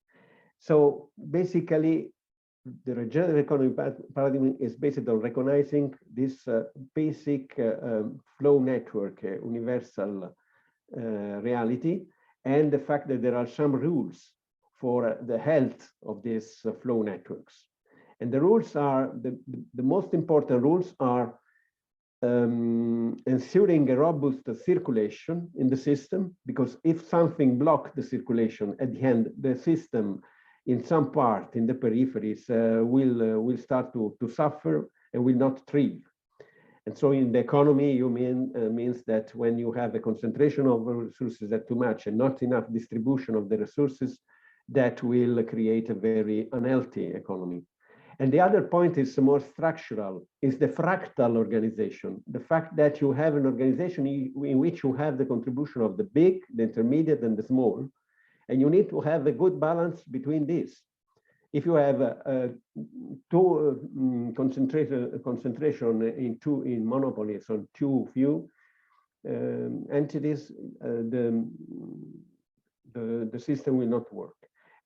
So basically, the regenerative economy paradigm is based on recognizing this basic flow network, universal reality, and the fact that there are some rules for the health of these flow networks. And the rules are, the most important rules are ensuring a robust circulation in the system, because if something blocks the circulation, at the end, the system in some part in the peripheries will start to suffer and will not thrive. And so in the economy, you means that when you have a concentration of resources that too much and not enough distribution of the resources, that will create a very unhealthy economy. And the other point is more structural, is the fractal organization. The fact that you have an organization in which you have the contribution of the big, the intermediate, and the small, And you need to have a good balance between these. If you have concentration in monopolies on too few entities, the system will not work.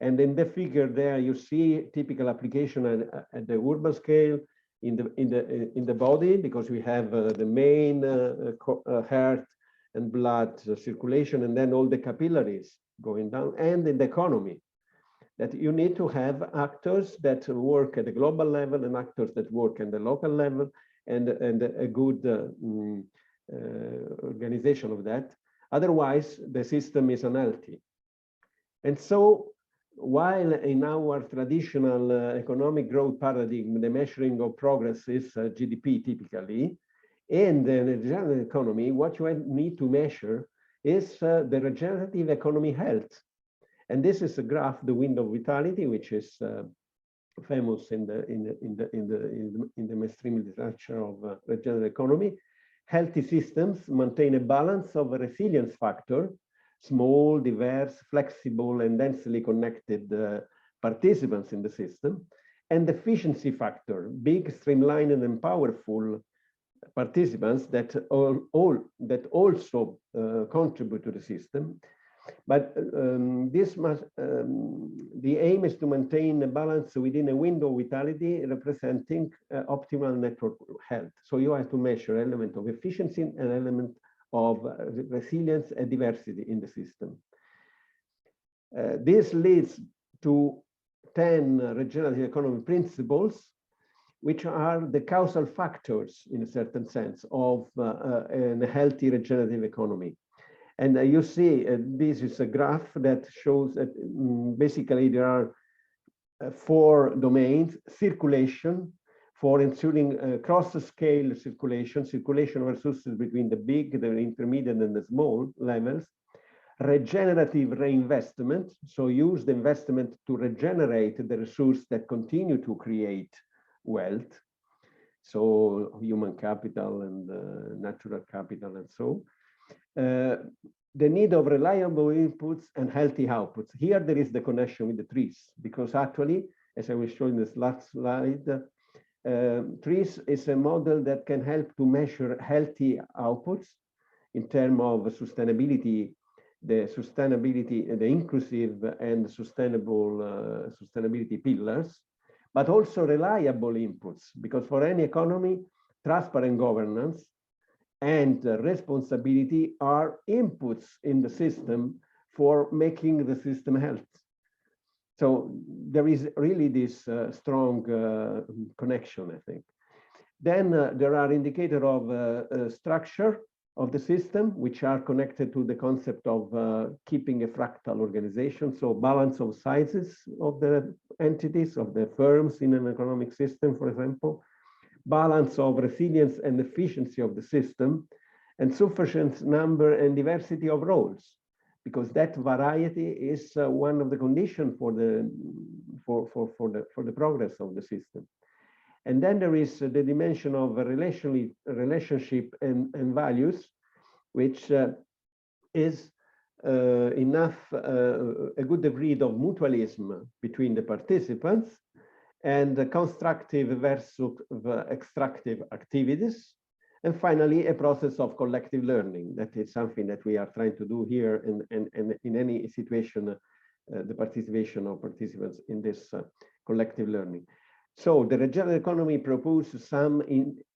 And in the figure there, you see typical application at the urban scale in the body, because we have the main heart and blood circulation, and then all the capillaries going down, and in the economy, that you need to have actors that work at the global level and actors that work at the local level, and a good organization of that. Otherwise, the system is unhealthy. And so, while in our traditional economic growth paradigm, the measuring of progress is GDP typically, in the general economy, what you need to measure is the regenerative economy health. And this is a graph, the window of vitality, which is famous in the mainstream literature of regenerative economy. Healthy systems maintain a balance of a resilience factor, small, diverse, flexible, and densely connected participants in the system, and efficiency factor, big, streamlined, and powerful participants that also contribute to the system. But the aim is to maintain a balance within a window of vitality representing optimal network health. So you have to measure element of efficiency and element of resilience and diversity in the system. This leads to 10 regenerative economy principles, which are the causal factors, in a certain sense, of a healthy regenerative economy. And you see, this is a graph that shows that basically there are 4 domains: circulation, for ensuring cross-scale circulation of resources between the big, the intermediate, and the small levels; regenerative reinvestment, so use the investment to regenerate the resource that continue to create wealth, so human capital and natural capital and so. The need of reliable inputs and healthy outputs. Here there is the connection with the TRIS, because actually, as I was showing this last slide, TRIS is a model that can help to measure healthy outputs in terms of sustainability, the inclusive and sustainable sustainability pillars, but also reliable inputs, because for any economy, transparent governance and responsibility are inputs in the system for making the system healthy. So there is really this strong connection, I think. Then there are indicators of structure of the system, which are connected to the concept of keeping a fractal organization. So balance of sizes of the entities, of the firms in an economic system, for example, balance of resilience and efficiency of the system, and sufficient number and diversity of roles, because that variety is one of the conditions for the progress of the system. And then there is the dimension of relationship and values, which is enough a good degree of mutualism between the participants, and the constructive versus extractive activities. And finally, a process of collective learning. That is something that we are trying to do here in any situation, the participation of participants in this collective learning. So the regenerative economy proposes some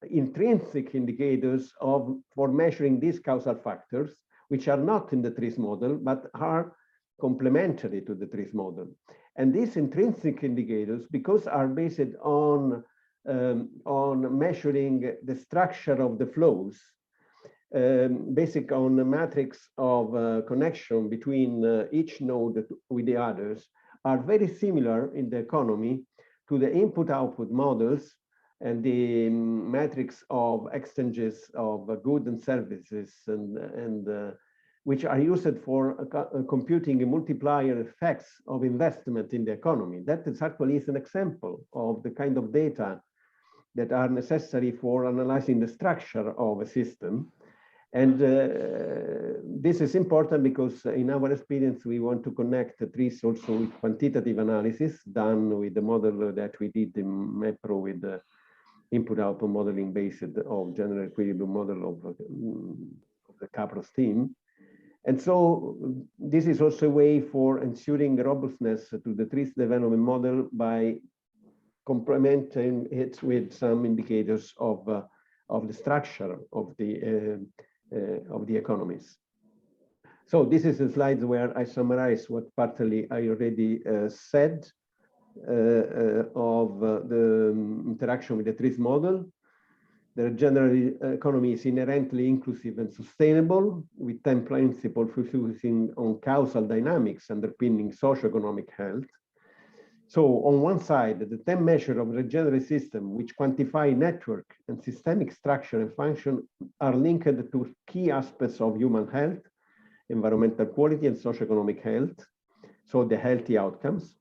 intrinsic indicators for measuring these causal factors, which are not in the TRIS model, but are complementary to the TRIS model. And these intrinsic indicators, because are based on measuring the structure of the flows, basic on the matrix of connection between each node with the others, are very similar in the economy to the input-output models and the matrix of exchanges of goods and services, and which are used for computing multiplier effects of investment in the economy. That is actually an example of the kind of data that are necessary for analyzing the structure of a system. And this is important because in our experience, we want to connect the TRIS also with quantitative analysis done with the model that we did in MEPRO with the input-output modeling based of general equilibrium model of the Capros team. And so this is also a way for ensuring robustness to the TRIS development model by complementing it with some indicators of the structure of the economies. So this is a slide where I summarize what partly I already said of the interaction with the TRIS model. The general economy is inherently inclusive and sustainable, with 10 principles focusing on causal dynamics underpinning socioeconomic health. So on one side, the 10 measures of the regenerative system, which quantify network and systemic structure and function, are linked to key aspects of human health, environmental quality, and socioeconomic health. So the healthy outcomes,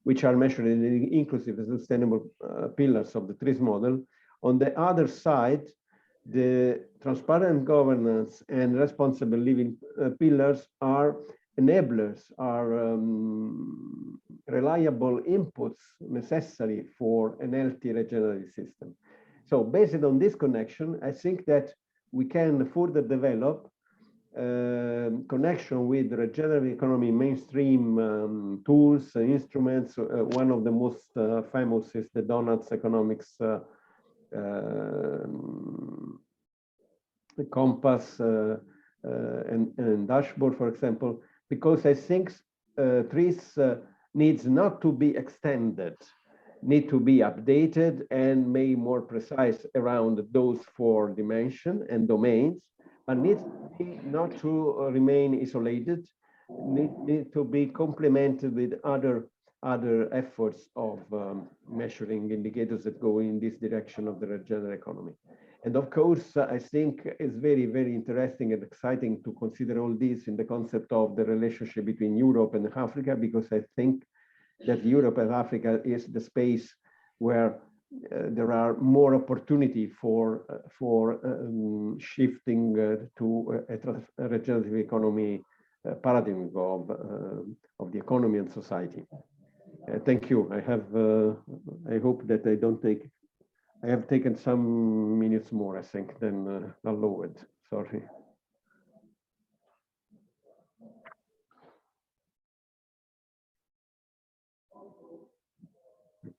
which are measured in the inclusive and sustainable pillars of the TRIS model. On the other side, the transparent governance and responsible living pillars are enablers, are reliable inputs necessary for an healthy regenerative system. So based on this connection, I think that we can further develop connection with the regenerative economy mainstream tools, instruments. One of the most famous is the Donuts economics compass and dashboard, for example, because I think TRIS needs not to be extended, need to be updated and made more precise around those 4 dimensions and domains, but needs not to remain isolated, need to be complemented with other efforts of measuring indicators that go in this direction of the regenerative economy. And of course, I think it's very, very interesting and exciting to consider all this in the concept of the relationship between Europe and Africa, because I think that Europe and Africa is the space where there are more opportunity for shifting to a regenerative economy paradigm of the economy and society. Thank you. I hope that I have taken some minutes more, I think, than allowed. Sorry.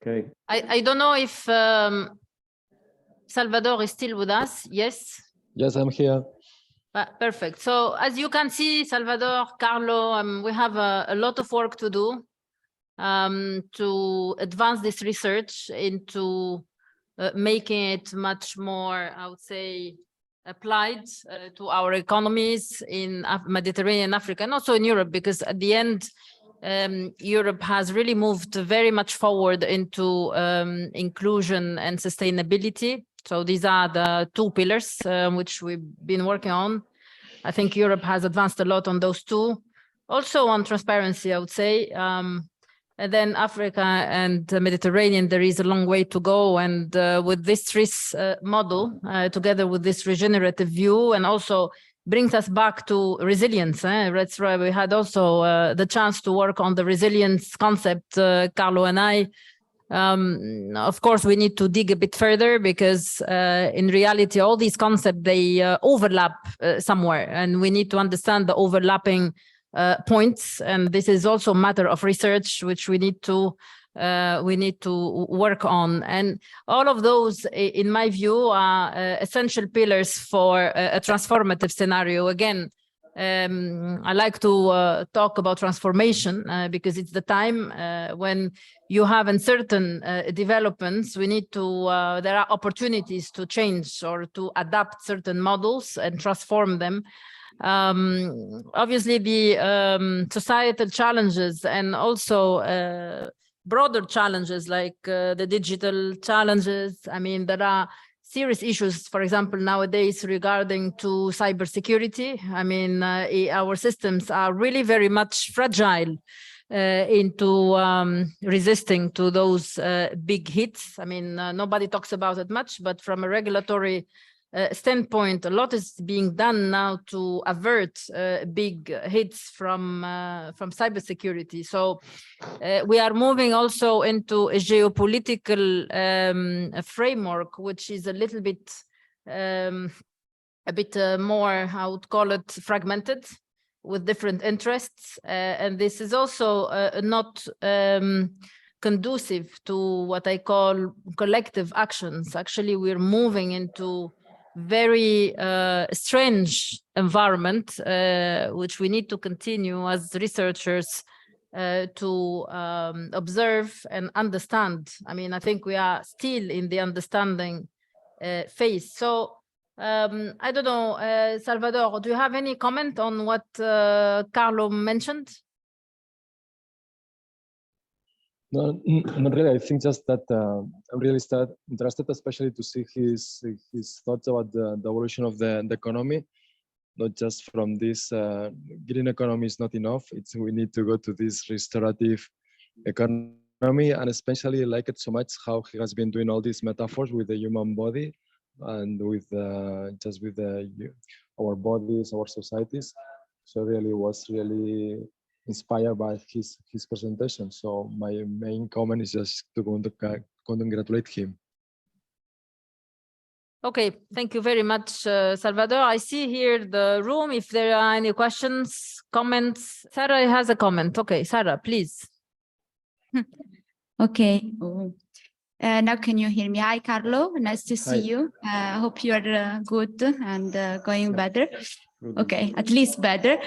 Okay. I don't know if Salvador is still with us. Yes. Yes, I'm here. Perfect. So as you can see, Salvador, Carlo, we have a lot of work to do to advance this research into making it much more, I would say, applied to our economies in Mediterranean Africa and also in Europe, because at the end, Europe has really moved very much forward into inclusion and sustainability. So these are the 2 pillars which we've been working on. I think Europe has advanced a lot on those 2. Also on transparency, I would say. And then Africa and the Mediterranean, there is a long way to go. And with this TRIS model, together with this regenerative view, and also brings us back to resilience. That's right. We had also the chance to work on the resilience concept, Carlo and I. Of course, we need to dig a bit further because in reality, all these concepts, they overlap somewhere, and we need to understand the overlapping points. And this is also a matter of research, which we need to work on. And all of those, in my view, are essential pillars for a transformative scenario. Again, I like to talk about transformation because it's the time when you have uncertain developments. We need to, there are opportunities to change or to adapt certain models and transform them. Obviously, the societal challenges and also broader challenges like the digital challenges. I mean, there are serious issues, for example, nowadays regarding to cybersecurity. I mean, our systems are really very much fragile into resisting to those big hits. I mean, nobody talks about it much, but from a regulatory standpoint, a lot is being done now to avert big hits from cybersecurity. So we are moving also into a geopolitical framework, which is a little bit more, I would call it, fragmented, with different interests, and this is also not conducive to what I call collective actions. Actually, we're moving into very strange environment, which we need to continue as researchers to observe and understand. I mean, I think we are still in the understanding phase. So I don't know, Salvador, do you have any comment on what Carlo mentioned? No, not really. I think just that I'm really interested, especially to see his thoughts about the evolution of the economy, not just from this green economy is not enough. We need to go to this restorative economy, and especially I like it so much how he has been doing all these metaphors with the human body and with just with our bodies, our societies. So really was really inspired by his presentation. So my main comment is just to congratulate him. Okay, thank you very much, Salvador. I see here the room. If there are any questions, comments. Sarah has a comment. Okay, Sarah, please. Okay. Now can you hear me? Hi, Carlo. Nice to see Hi. you. I hope you are good and going better. Okay, at least better.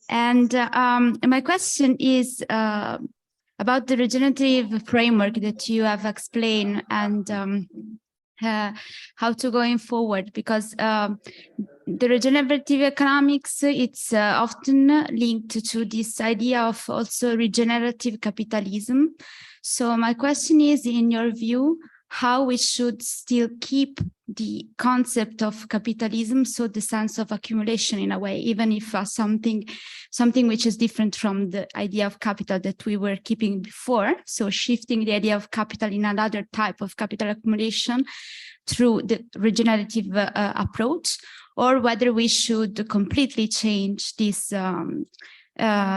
And my question is about the regenerative framework that you have explained and how to going forward, because the regenerative economics, it's often linked to this idea of also regenerative capitalism. So my question is, in your view, how we should still keep the concept of capitalism, so the sense of accumulation in a way, even if something which is different from the idea of capital that we were keeping before, so shifting the idea of capital in another type of capital accumulation through the regenerative approach, or whether we should completely change this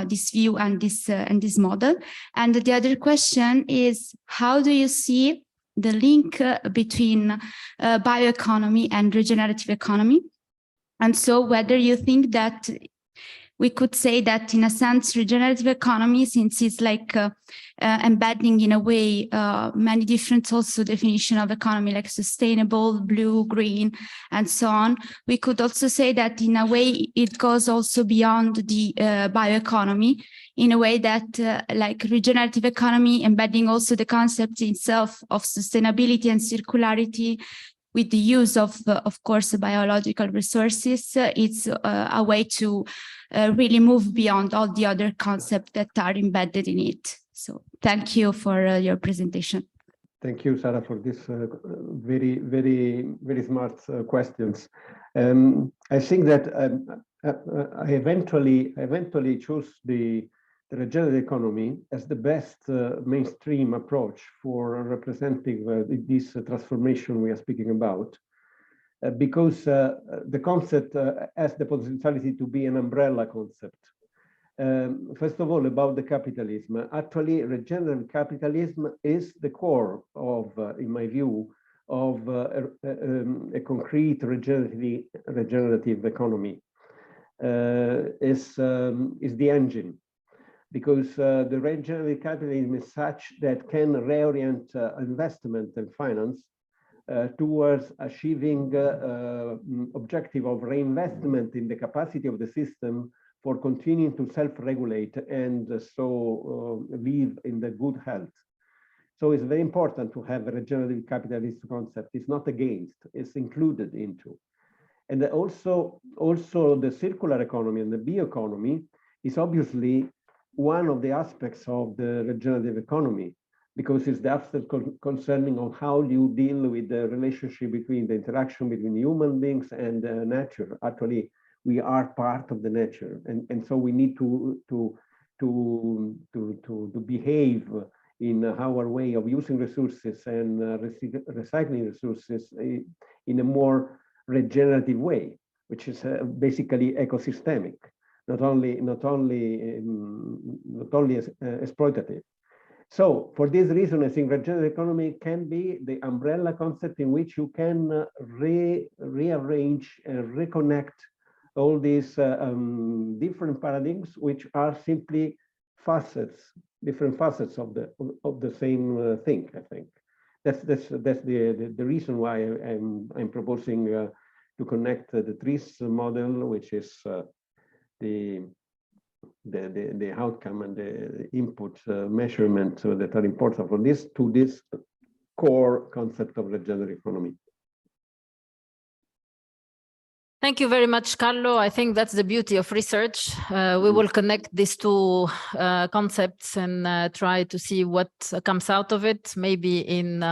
this view and this model. And the other question is, how do you see the link between bioeconomy and regenerative economy? And so whether you think that we could say that, in a sense, regenerative economy, since it's like embedding in a way many different also definition of economy, like sustainable, blue, green, and so on. We could also say that in a way it goes also beyond the bioeconomy, in a way that like regenerative economy, embedding also the concept itself of sustainability and circularity, with the use of course, biological resources, it's a way to really move beyond all the other concepts that are embedded in it. So thank you for your presentation. Thank you, Sarah, for this very, very, very smart questions. I think that I eventually chose the regenerative economy as the best mainstream approach for representing this transformation we are speaking about, because the concept has the potentiality to be an umbrella concept. First of all, about the capitalism, actually regenerative capitalism is the core of, in my view, of a concrete regenerative economy, is the engine. Because the regenerative capitalism is such that can reorient investment and finance towards achieving objective of reinvestment in the capacity of the system for continuing to self-regulate and so live in the good health. So it's very important to have a regenerative capitalist concept. It's not against, it's included into. And also the circular economy and the bioeconomy is obviously one of the aspects of the regenerative economy, because it's the aspect concerning on how you deal with the relationship between the interaction between human beings and nature. Actually, we are part of the nature, and so we need to behave in our way of using resources and recycling resources in a more regenerative way, which is basically ecosystemic, not only exploitative. So for this reason, I think regenerative economy can be the umbrella concept in which you can rearrange and reconnect all these different paradigms, which are simply different facets of the same thing. I think that's the reason why I'm proposing to connect the TRIS model, which is the outcome and the input measurement that are important for this, to this core concept of regenerative economy. Thank you very much, Carlo. I think that's the beauty of research. We will connect these two concepts and try to see what comes out of it. Maybe in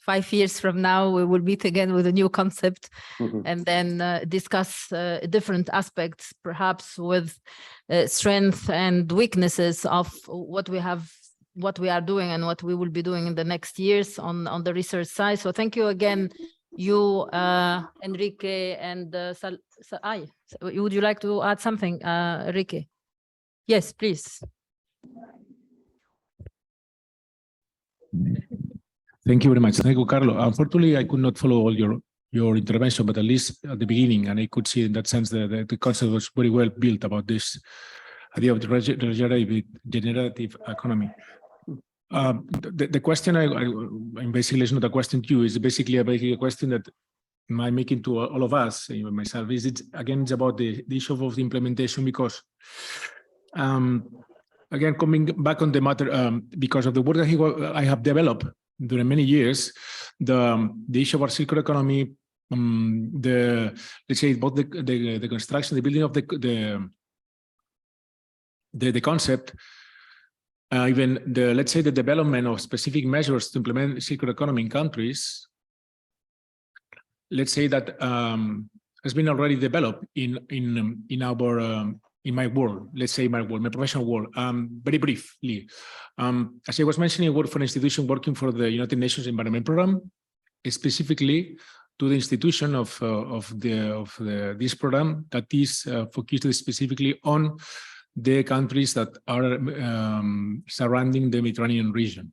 5 years from now, we will meet again with a new concept and then discuss different aspects, perhaps with strength and weaknesses of what we are doing and what we will be doing in the next years on the research side. So thank you again, you, Enrique, and would you like to add something, Enrique? Yes, please. Thank you very much. Thank you, Carlo. Unfortunately, I could not follow all your intervention, but at least at the beginning, and I could see in that sense the concept was very well built about this idea of the regenerative economy. The question I'm basically, it's not a question to you, is basically a question that I'm making to all of us, myself, is it's about the issue of the implementation, because again, coming back on the matter, because of the work that I have developed during many years, the issue of our circular economy, let's say both the construction, the building of the concept, even let's say the development of specific measures to implement circular economy in countries, let's say that has been already developed in my world, let's say my professional world. Very briefly, as I was mentioning, I work for an institution working for the United Nations Environment Program, specifically to the institution of this program that is focused specifically on the countries that are surrounding the Mediterranean region.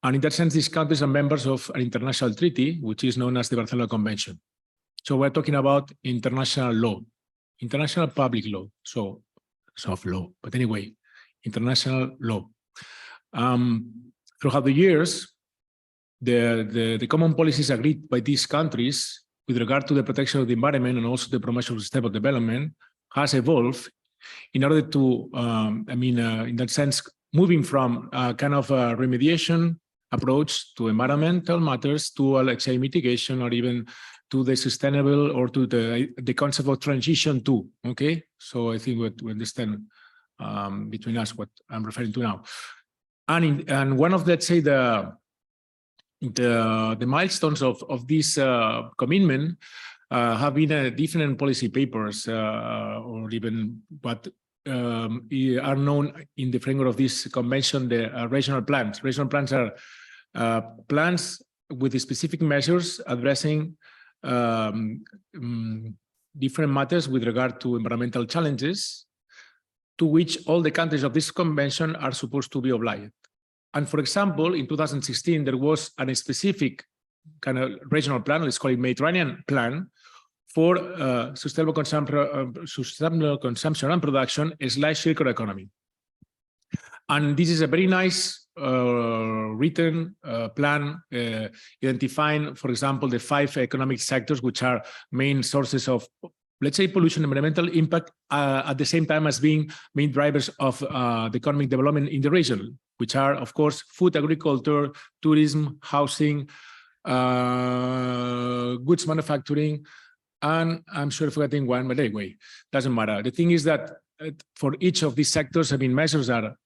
And in that sense, these countries are members of an international treaty, which is known as the Barcelona Convention. So we're talking about international law, international public law, so soft law, but anyway, international law. Throughout the years, the common policies agreed by these countries with regard to the protection of the environment and also the promotion of sustainable development has evolved in order to, in that sense, moving from a kind of a remediation approach to environmental matters to, let's say, mitigation, or even to the sustainable, or to the concept of transition too. Okay, so I think we understand between us what I'm referring to now. And one of, let's say, the milestones of this commitment have been different policy papers, or even what are known in the framework of this convention, the regional plans. Regional plans are plans with specific measures addressing different matters with regard to environmental challenges, to which all the countries of this convention are supposed to be obliged. And for example, in 2016, there was a specific kind of regional plan, let's call it Mediterranean plan, for sustainable consumption and production / circular economy. And this is a very nice written plan identifying, for example, the 5 economic sectors which are main sources of, let's say, pollution and environmental impact, at the same time as being main drivers of the economic development in the region, which are, of course, food, agriculture, tourism, housing, goods manufacturing, and I'm sure forgetting one, but anyway, doesn't matter. The thing is that for each of these sectors, measures are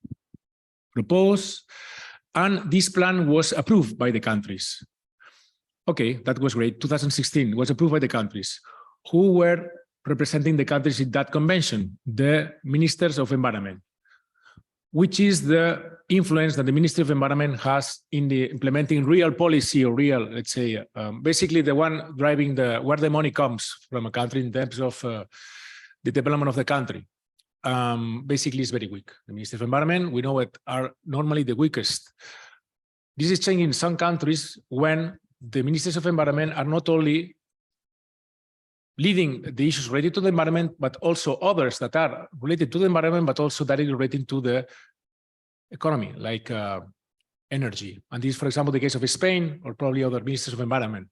proposed, and this plan was approved by the countries. Okay, that was great. 2016 was approved by the countries. Who were representing the countries in that convention? The ministers of environment, which is the influence that the Ministry of Environment has in the implementing real policy or real, let's say, basically the one driving where the money comes from a country in terms of the development of the country. Basically is very weak. The Ministry of Environment, we know it, are normally the weakest. This is changing in some countries when the Ministries of Environment are not only leading the issues related to the environment, but also others that are related to the environment, but also directly related to the economy, like energy. And this is, for example, the case of Spain or probably other ministers of environment.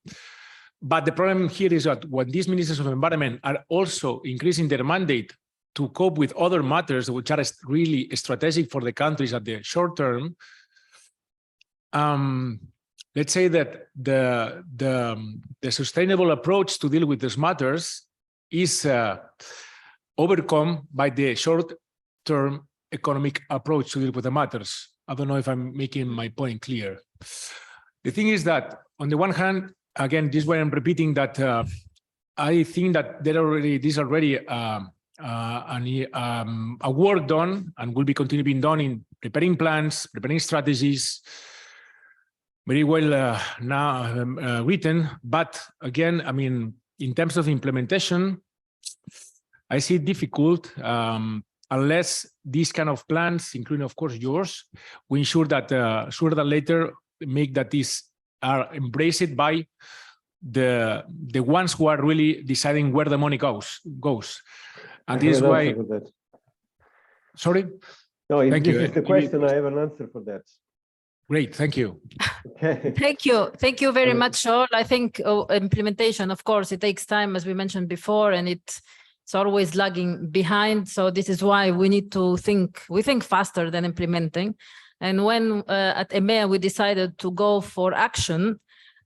But the problem here is that when these ministers of environment are also increasing their mandate to cope with other matters which are really strategic for the countries at the short term, let's say that the sustainable approach to deal with these matters is overcome by the short-term economic approach to deal with the matters. I don't know if I'm making my point clear. The thing is that on the one hand, again, this is why I'm repeating that I think that there's already a work done and will be continue being done in preparing plans, preparing strategies, very well now written. But again, I mean, in terms of implementation, I see it difficult unless these kind of plans, including of course yours, we ensure that sooner than later make that these are embraced by the ones who are really deciding where the money goes. And this is why. Sorry? No, if Thank this you. is the question, I have an answer for that. Great, thank you. Okay. Thank you very much, all. I think implementation, of course, it takes time, as we mentioned before, and it's always lagging behind. So this is why we need to think faster than implementing. And when at EMEA we decided to go for action,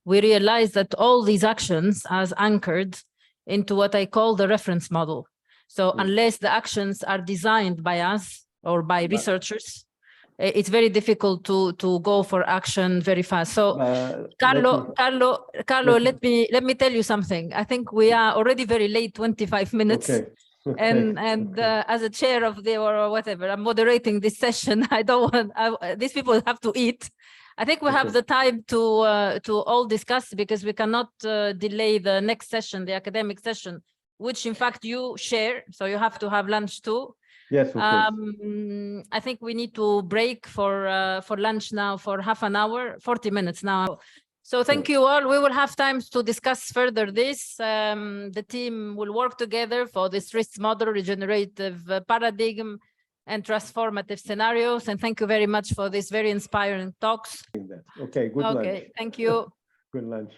we realized that all these actions are anchored into what I call the reference model. So unless the actions are designed by us or by researchers, it's very difficult to go for action very fast. So Carlo, let me tell you something. I think we are already very late, 25 minutes. Okay. And as a chair of the or whatever, I'm moderating this session. I don't want these people have to eat. I think we have the time to all discuss, because we cannot delay the next session, the academic session, which in fact you share. So you have to have lunch too. Yes, of course. I think we need to break for lunch now for half an hour, 40 minutes now. So thank you all. We will have time to discuss further this. The team will work together for this TRIS model, regenerative paradigm, and transformative scenarios. And thank you very much for this very inspiring talks. Okay, good lunch. Okay, thank you. Good lunch.